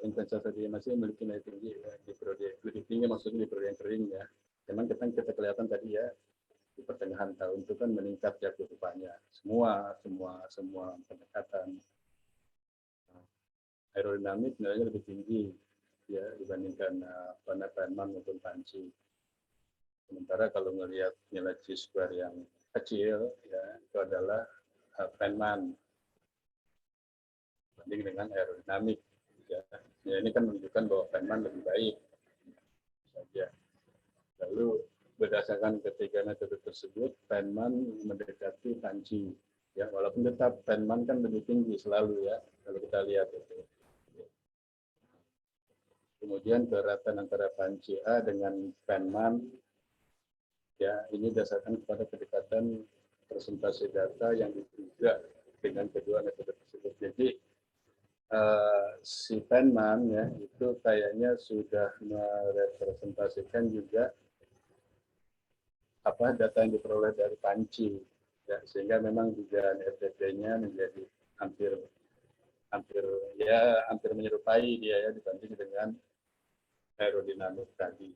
intensitas masih memiliki nilai tinggi ya, di periode lebih tinggi maksudnya di periode yang kering ya. Memang kita kelihatan tadi ya di pertengahan tahun itu kan meningkat ya kurvanya semua pendekatan aerodinamik nilainya lebih tinggi ya dibandingkan Penman maupun panci. Sementara kalau melihat nilai chi-square yang kecil, ya itu adalah Penman banding dengan aerodinamik. Ya. Ya, ini kan menunjukkan bahwa Penman lebih baik saja. Lalu berdasarkan ketiga metode tersebut, Penman mendekati panci. Ya, walaupun tetap Penman kan lebih tinggi selalu ya kalau kita lihat itu. Kemudian keratan antara panci A dengan Penman, ya ini berdasarkan kepada kedekatan presentasi data yang diduga dengan kedua metode tersebut. Jadi si Penman ya itu kayaknya sudah merepresentasikan juga apa data yang diperoleh dari panci, ya, sehingga memang dugaan FTP-nya menjadi hampir menyerupai dia ya dibanding dengan aerodinamik tadi.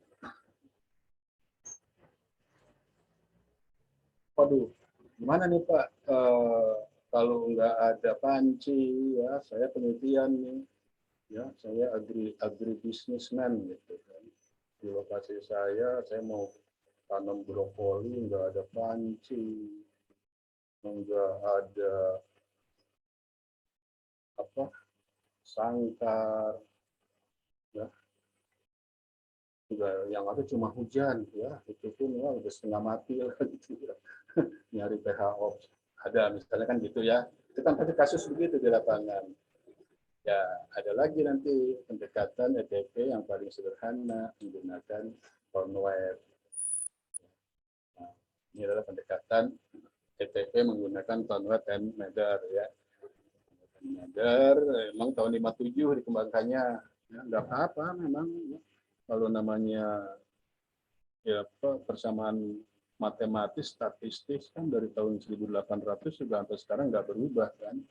Waduh, gimana nih Pak? Kalau nggak ada panci, ya saya penelitian nih, ya saya agribusinessman gitu kan. Di lokasi saya mau tanam brokoli, nggak ada panci, nggak ada apa sangkar, ya juga yang ada cuma hujan ya itu pun ya udah setengah mati lah gitu ya. Nyari pH off ada misalnya kan gitu ya, itu kan pasti kasus begitu di lapangan. Ya ada lagi nanti pendekatan ETP yang paling sederhana menggunakan Thornweb. Nah, ini adalah pendekatan ETP menggunakan Thornweb and Mather ya. Mather emang tahun 57 dikembangkannya, ya nggak apa-apa memang ya. Kalau namanya ya persamaan matematis statistik kan dari tahun 1800 juga sampai sekarang nggak berubah kan.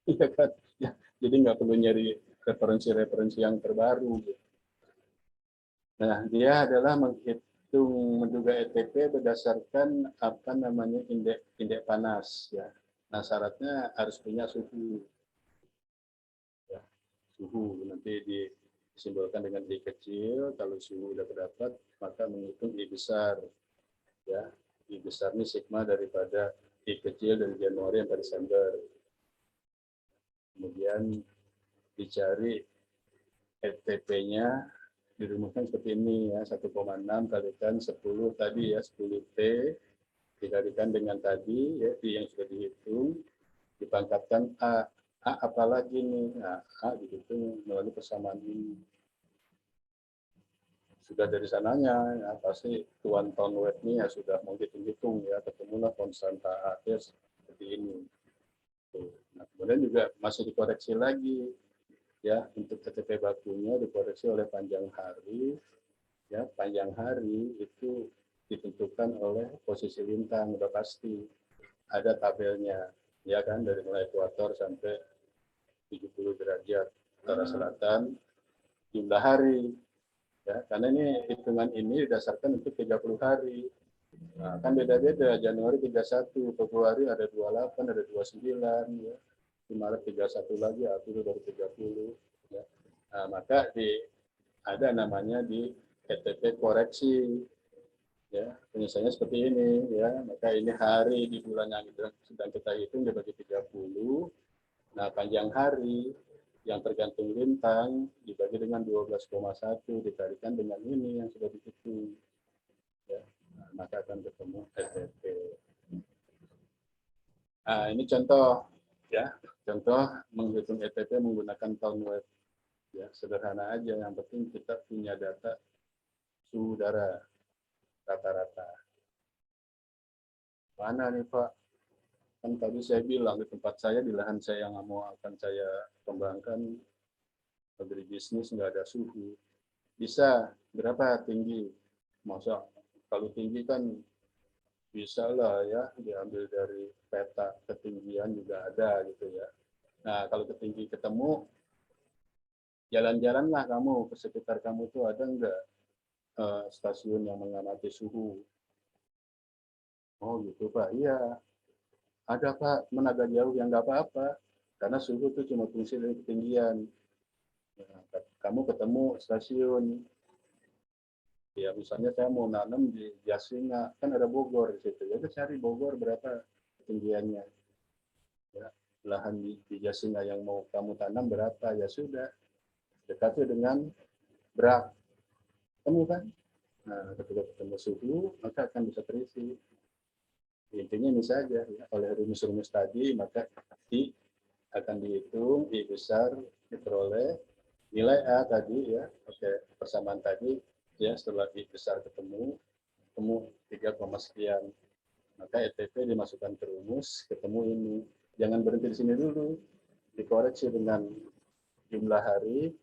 Iya kan? Ya, jadi nggak perlu nyari referensi-referensi yang terbaru. Gitu. Nah, dia adalah menghitung menduga ETP berdasarkan apa namanya indeks panas ya. Nah, syaratnya harus punya suhu. Ya, suhu nanti disimbolkan dengan I kecil, kalau suhu sudah terdapat maka menghitung I besar. Ya, I besar ini sigma daripada I kecil dari Januari sampai Desember. Kemudian dicari ETP-nya dirumuskan seperti ini ya, 1,6 kalikan 10 tadi ya, 10 T dikalikan dengan tadi ya yang sudah dihitung, dipangkatkan A. A apalagi nih? Nah, A dihitung melalui persamaan ini. Sudah dari sananya ya, pasti Tuan Thornweb ini ya sudah mau hitung-hitung ya, ketemulah konstanta A seperti ini. Nah, kemudian juga masih dikoreksi lagi ya, untuk ETP bakunya dikoreksi oleh panjang hari. Ya, panjang hari itu ditentukan oleh posisi lintang, udah pasti ada tabelnya ya kan, dari mulai ekuator sampai 70 derajat utara selatan, jumlah hari ya, karena ini hitungan ini didasarkan untuk 30 hari. Nah, kan beda-beda, Januari 31, Februari ada 28, ada 29 ya. Di Maret 31 lagi, April baru 30 ya. Nah, maka ada namanya di ETP koreksi ya, penyelesaiannya seperti ini ya, maka ini hari di bulan yang sedang kita hitung dibagi 30. Nah, panjang hari yang tergantung lintang dibagi dengan 12,1 dikalikan dengan ini yang sudah dihitung ya. Nah, maka akan ketemu ETP. Nah, ini contoh ya, contoh menghitung ETP menggunakan Thornweb ya, sederhana aja, yang penting kita punya data suhu udara rata-rata. Mana nih Pak? Kan tadi saya bilang di tempat saya, di lahan saya yang mau akan saya kembangkan agribisnis nggak ada suhu. Bisa berapa tinggi? Masa kalau tinggi kan bisa lah ya, diambil dari peta ketinggian juga ada gitu ya. Nah kalau ketinggi ketemu, jalan-jalanlah kamu ke sekitar kamu tuh ada nggak stasiun yang mengamati suhu? Oh gitu Pak, iya. Ada Pak, menaga jauh yang nggak apa-apa. Karena suhu itu cuma fungsi dari ketinggian. Nah, kamu ketemu stasiun, ya misalnya saya mau nanam di Jasinga, kan ada Bogor di situ. Ya cari Bogor berapa ketinggiannya. Ya, lahan di Jasinga yang mau kamu tanam berapa, ya sudah. Dekati dengan berat. Ketemu kan? Nah, ketika ketemu suhu, maka akan bisa terisi. Intinya ini saja, ya. Oleh rumus-rumus tadi, maka akan dihitung, I besar, diperoleh, nilai A tadi, ya, oke, persamaan tadi, ya, setelah I besar ketemu 3, sekian. Maka ETP dimasukkan ke rumus, ketemu ini. Jangan berhenti di sini dulu, dikoreksi dengan jumlah hari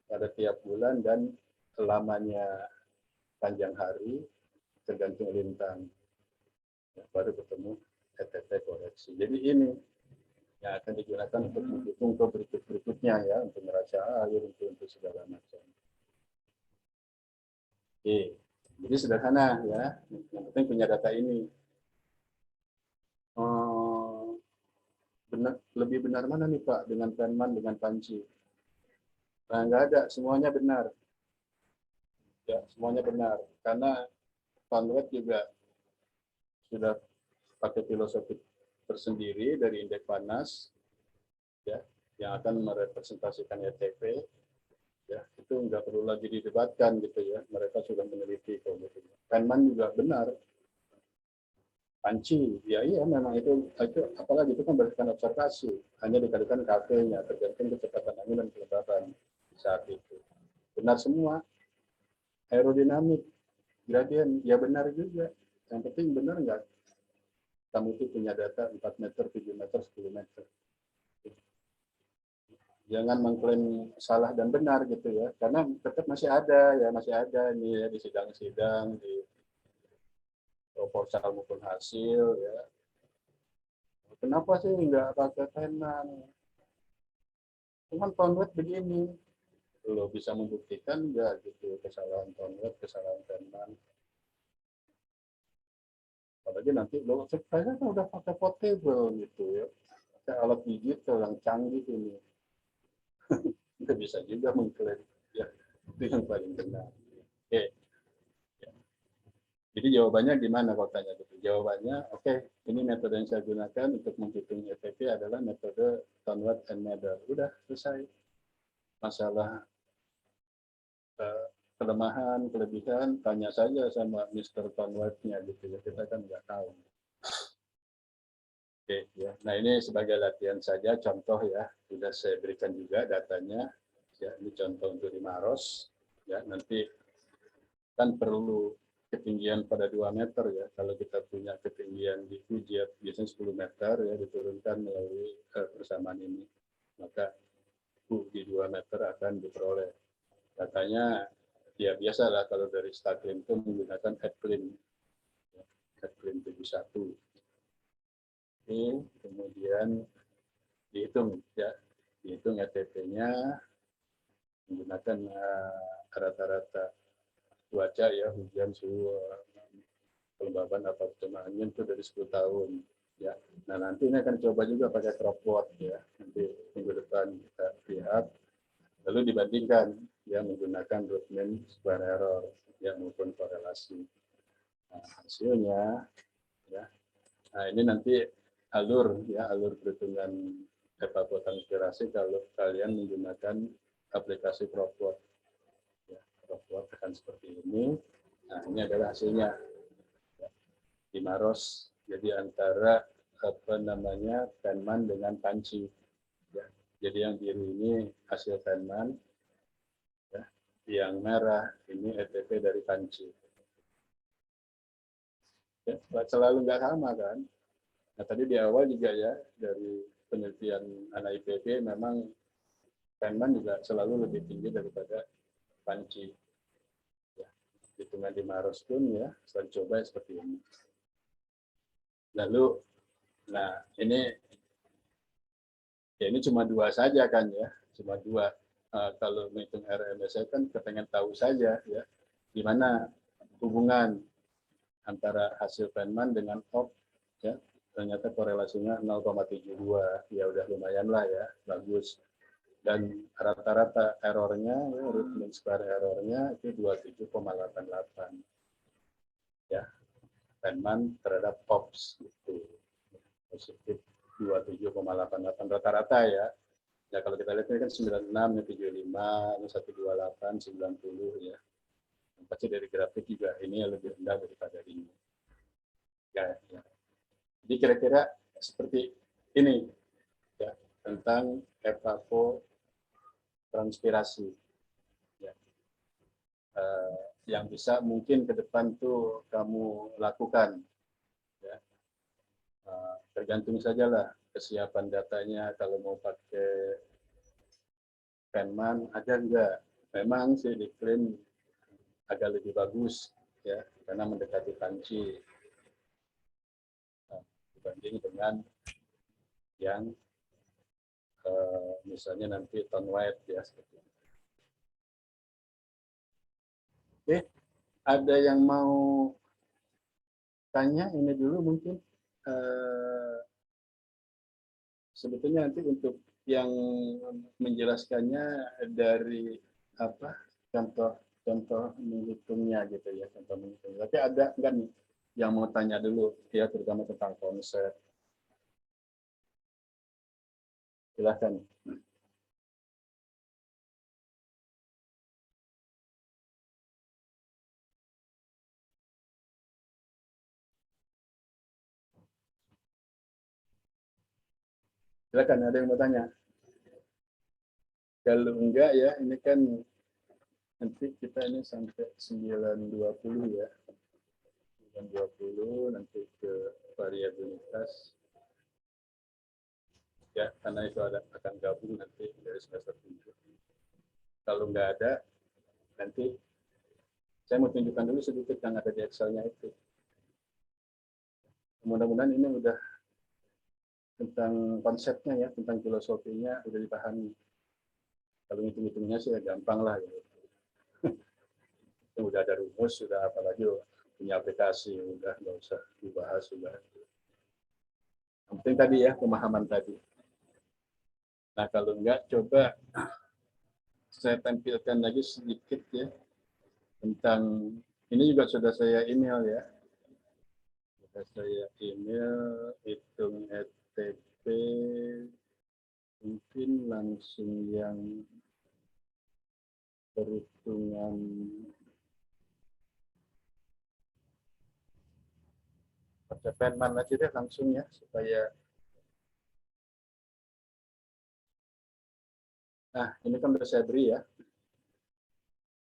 pada tiap bulan dan lamanya panjang hari tergantung lintang. Ya, baru ketemu ETP koreksi. Jadi ini yang akan digunakan untuk menghitung ke berikut-berikutnya, ya, untuk neraca air, untuk segala macam. Oke, jadi sederhana, ya. Yang penting punya data ini. Lebih benar mana nih Pak, dengan Penman, dengan Panci? Nah, nggak ada, semuanya benar. Ya, semuanya benar. Karena Conrad juga sudah pakai filosofi tersendiri dari indeks panas, ya, yang akan merepresentasikan ETP, ya, itu nggak perlu lagi didebatkan gitu ya. Mereka sudah meneliti kok gitu. Penman juga benar. Panci, ya iya memang itu apalagi itu kan berdasarkan observasi, hanya dikalikan KP-nya tergantung kecepatan angin dan kelembaban saat itu. Benar semua. Aerodinamik, gradien, ya benar juga. Yang penting benar nggak kamu itu punya data 4 meter, 7 meter, 10 meter. Jangan mengklaim salah dan benar gitu ya, karena tetap masih ada ini ya, di sidang-sidang, di proposal maupun hasil ya. Kenapa sih nggak pakai Penman? Cuman Conrad begini, lo bisa membuktikan nggak gitu kesalahan Conrad, kesalahan Penman? Apalagi nanti lo saya kan udah pakai portable gitu ya, pakai alat digital yang canggih ini, nggak bisa juga mengklaim ya itu yang paling benar. Oke, ya. Jadi jawabannya gimana kalau tanya gitu? Jawabannya oke, ini metode yang saya gunakan untuk menghitung ETP adalah metode Conrad and Mather. Udah selesai. Masalah kelemahan, kelebihan, tanya saja sama Mr. Conrad-nya gitu ya. Kita kan nggak tahu. Oke, ya. Nah ini sebagai latihan saja, contoh ya, sudah saya berikan juga datanya. Ya, ini contoh untuk di Maros. Ya, nanti kan perlu ketinggian pada 2 meter ya. Kalau kita punya ketinggian di Fujian biasanya 10 meter ya, diturunkan melalui persamaan ini. Maka U di 2 meter akan diperoleh. Katanya ya biasalah kalau dari Statlin itu menggunakan Headclean. Ya, Headclean 71. Ini kemudian dihitung ya, dihitung ETP-nya menggunakan rata-rata cuaca ya, hujan, suhu, kelembaban apa cuma angin itu dari 10 tahun ya. Nah nanti ini akan coba juga pakai cropboard ya, nanti minggu depan kita lihat lalu dibandingkan ya menggunakan root mean square error ya maupun korelasi. Nah, hasilnya ya, nah ini nanti alur ya, alur perhitungan evapotranspirasi kalau kalian menggunakan aplikasi cropboard ya, cropboard akan seperti ini. Nah ini adalah hasilnya ya, di Maros. Jadi antara apa namanya Penman dengan Panci ya. Jadi yang biru ini hasil Penman ya, yang merah ini ETP dari Panci ya, selalu nggak sama kan. Nah tadi di awal juga ya dari penelitian anak IPB memang Penman juga selalu lebih tinggi daripada Panci. Ya, hitungan di Maros pun ya selalu coba seperti ini. Lalu, nah ini ya ini cuma 2 saja kan ya, cuma 2. Kalau menghitung RMSI kan kepengen tahu saja ya, gimana hubungan antara hasil Penman dengan OP ya, ternyata korelasinya 0,72 ya udah lumayan lah ya, bagus. Dan rata-rata errornya, ya, root mean square errornya itu 27,88. Ya, Feynman terhadap POPs itu positif 27,88 rata-rata ya. Ya kalau kita lihat ini kan 96, 75, 128, 90 ya. Pasti dari grafik juga ini lebih rendah daripada ini. Ya, ya. Jadi kira-kira seperti ini ya tentang evapotranspirasi. Ya. Yang bisa mungkin ke depan tuh kamu lakukan. Ya. Tergantung sajalah kesiapan datanya kalau mau pakai Feynman ada enggak. Memang sih diklaim agak lebih bagus ya karena mendekati panci dibanding dengan yang misalnya nanti tone white ya seperti itu. Oke, ada yang mau tanya ini dulu mungkin sebetulnya nanti untuk yang menjelaskannya dari apa contoh menghitungnya gitu ya contoh menghitungnya. Tapi ada enggak nih yang mau tanya dulu ya terutama tentang konsep. Silahkan. Silakan ada yang mau tanya. Kalau enggak ya ini kan nanti kita ini sampai 9.20 ya. 9.20 nanti ke variabilitas. Ya, karena itu akan gabung nanti dari semester 7. Kalau enggak ada, nanti saya mau tunjukkan dulu sedikit yang ada di Excel-nya itu. Mudah-mudahan ini udah tentang konsepnya ya, tentang filosofinya udah dipahami. Kalau hitung-hitungnya sih ya gampang lah. Gitu. Udah ada rumus, sudah apalagi punya aplikasi, udah nggak usah dibahas, sudah. Yang penting tadi ya, pemahaman tadi. Nah kalau enggak, coba saya tampilkan lagi sedikit ya, tentang, ini juga sudah saya email ya. Sudah saya email, hitung ETP, mungkin langsung yang perhitungan pakai Feynman aja deh langsung ya supaya. Nah ini kan sudah saya beri ya.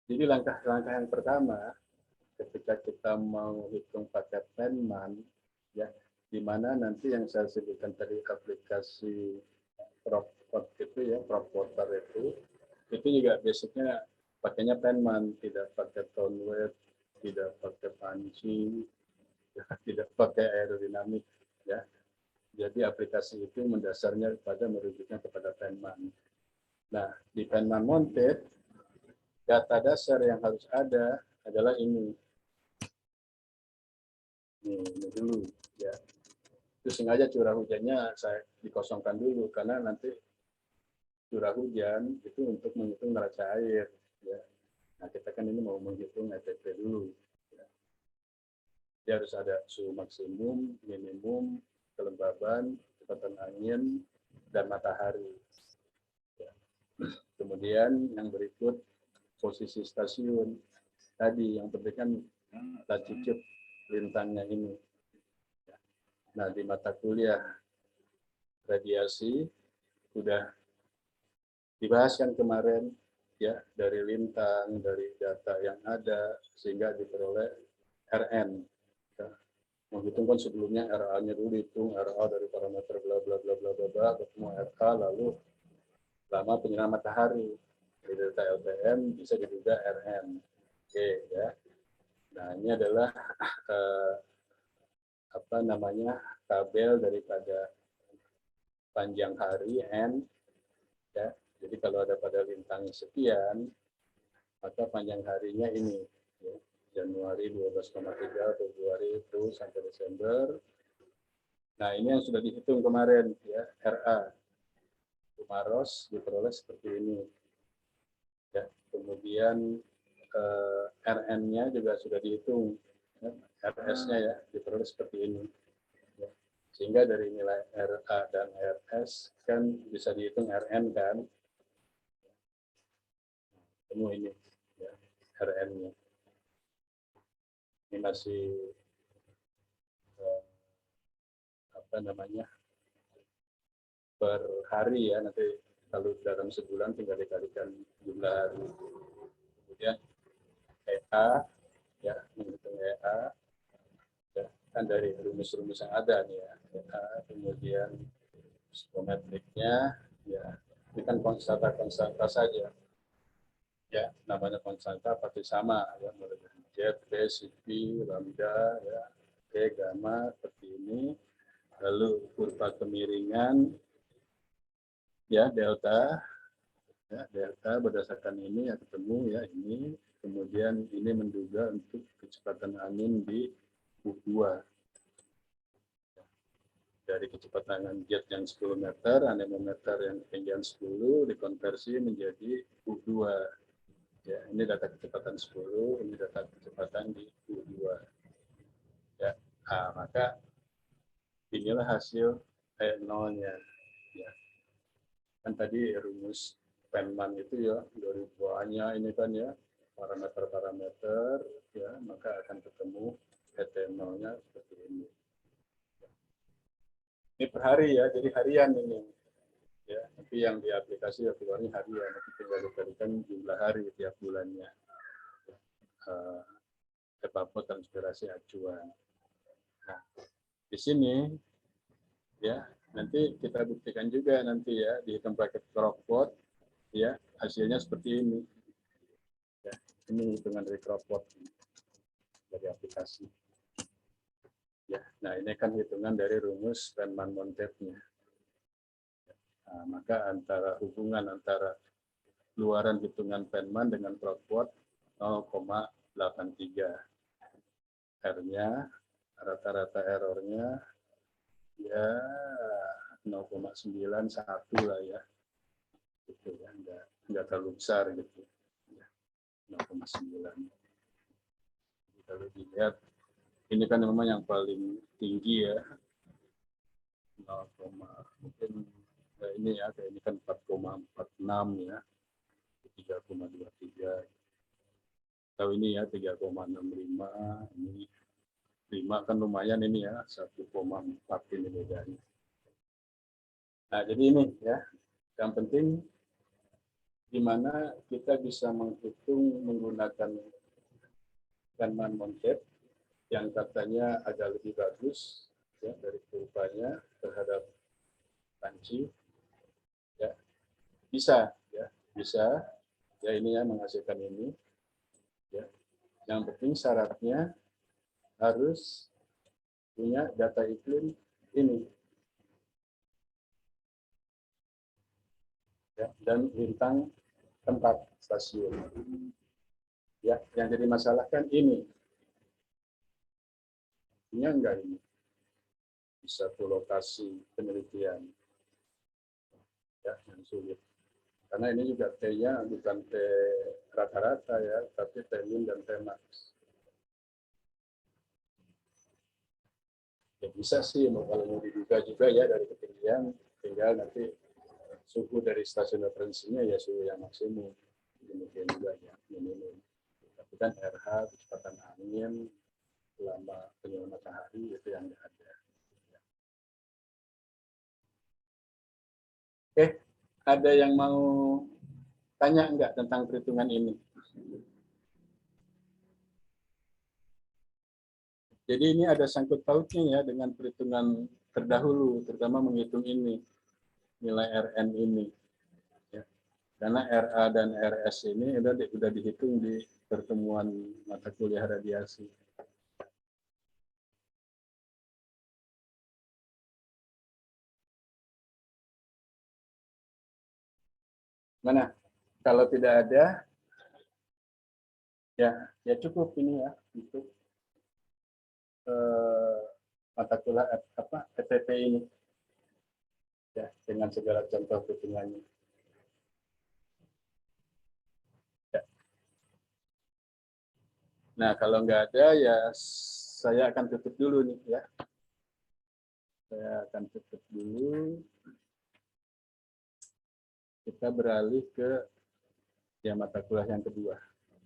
Jadi langkah-langkah yang pertama ketika kita mau hitung pakai Feynman ya, di mana nanti yang saya sebutkan tadi aplikasi Proport itu ya, Propoter itu juga basicnya pakainya Feynman, tidak pakai tone weight, tidak pakai punching, tidak pakai aerodinamik ya. Jadi aplikasi itu mendasarnya pada merujuknya kepada Feynman. Nah, di Feynman Mounted data dasar yang harus ada adalah ini. Ini dulu ya. Itu sengaja curah hujannya saya dikosongkan dulu karena nanti curah hujan itu untuk menghitung neraca air ya. Nah, kita kan ini mau menghitung ETP dulu. Ya. Dia harus ada suhu maksimum, minimum, kelembaban, kecepatan angin, dan matahari. Ya. Kemudian yang berikut posisi stasiun. Tadi yang penting kan latitude lintangnya ini. Nah, di mata kuliah radiasi sudah dibahas kan kemarin ya dari lintang, dari data yang ada sehingga diperoleh RN. Ya. Menghitung kan sebelumnya RA-nya dulu dihitung RA dari parameter bla bla bla bla bla bla ketemu RA lalu lama penyinaran matahari dari delta LTM bisa diduga RN. Oke ya. Nah, ini adalah apa namanya tabel daripada panjang hari N ya. Jadi kalau ada pada lintang sekian maka panjang harinya ini ya. Januari 12,3, Februari itu sampai Desember. Nah, ini yang sudah dihitung kemarin ya, RA. Maros diperoleh seperti ini. Ya, kemudian RN-nya juga sudah dihitung, ya, RS-nya ya diperoleh seperti ini. Ya. Sehingga dari nilai RA dan RS kan bisa dihitung RN kan, temu ini ya, RN-nya. Ini masih apa namanya per hari ya, nanti kalau dalam sebulan tinggal dikalikan jumlah hari. Kemudian EA ya, menghitung EA ya, kan dari rumus-rumus yang ada nih ya, EA, kemudian psikometriknya ya, ini kan konstanta saja ya, namanya konstanta pasti sama ya, mulai dari Z, P, CP, lambda ya, T, gamma seperti ini. Lalu kurva kemiringan ya, delta ya, delta berdasarkan ini ya ketemu ya ini, kemudian ini menduga untuk kecepatan angin di U2 dari kecepatan jet yang 10 meter, anemometer yang ketinggian 10 dikonversi menjadi U2 ya, ini data kecepatan 10, ini data kecepatan di U2 ya. Nah, maka inilah hasil nolnya ya. Kan tadi rumus Feynman itu ya, dari buahnya ini kan ya, parameter-parameter ya, maka akan ketemu ET0-nya seperti ini. Ini per hari ya, jadi harian ini ya, tapi yang di aplikasi ya keluarnya harian, nanti tinggal dikalikan jumlah hari tiap bulannya. Kebabot transpirasi acuan. Nah, di sini ya, nanti kita buktikan juga nanti ya di tempat Crockpot ya, hasilnya seperti ini. Ya, ini hitungan dari Crockpot dari aplikasi. Ya, nah ini kan hitungan dari rumus Feynman-Montetnya. Nah, maka hubungan antara luaran hitungan Feynman dengan Crockpot 0,83. R-nya, rata-rata errornya ya 0,91 lah ya. Gitu ya, enggak terlalu besar gitu. 0,9. Kalau dilihat ini kan memang yang paling tinggi ya, 0, mungkin ini ya, ini kan 4,46 ya, 3,23. Tahu ini ya 3,65, ini 5 kan lumayan ini ya, 1,4 ini bedanya. Nah jadi ini ya, yang penting gimana kita bisa menghitung menggunakan Feynman-Montet yang katanya agak lebih bagus ya, dari kurvanya terhadap panci ya, bisa ya ini ya, menghasilkan ini ya. Yang penting syaratnya harus punya data iklim ini ya, dan bintang tempat stasiun ya. Yang jadi masalah kan ini punya enggak ini di satu lokasi penelitian ya, yang sulit. Karena ini juga T-nya bukan T rata-rata ya, tapi T min dan T max. Ya bisa sih, kalau mau diduga juga ya dari ketinggian, tinggal nanti suhu dari stasiun referensinya ya suhu yang maksimum. Demikian juga ya minimum. Tapi kan RH, kecepatan angin, selama penyuluh matahari itu yang ada. Oke, ada yang mau tanya enggak tentang perhitungan ini? Jadi ini ada sangkut pautnya ya dengan perhitungan terdahulu, terutama menghitung ini, nilai RN ini. Ya. Karena RA dan RS ini sudah dihitung di pertemuan mata kuliah radiasi. Mana? Kalau tidak ada, ya cukup ini ya untuk mata kuliah FTP ini. Ya, dengan segala contoh perhitungannya. Ya. Nah, kalau nggak ada ya saya akan tutup dulu nih ya. Saya akan tutup dulu. Kita beralih ke mata kuliah yang kedua.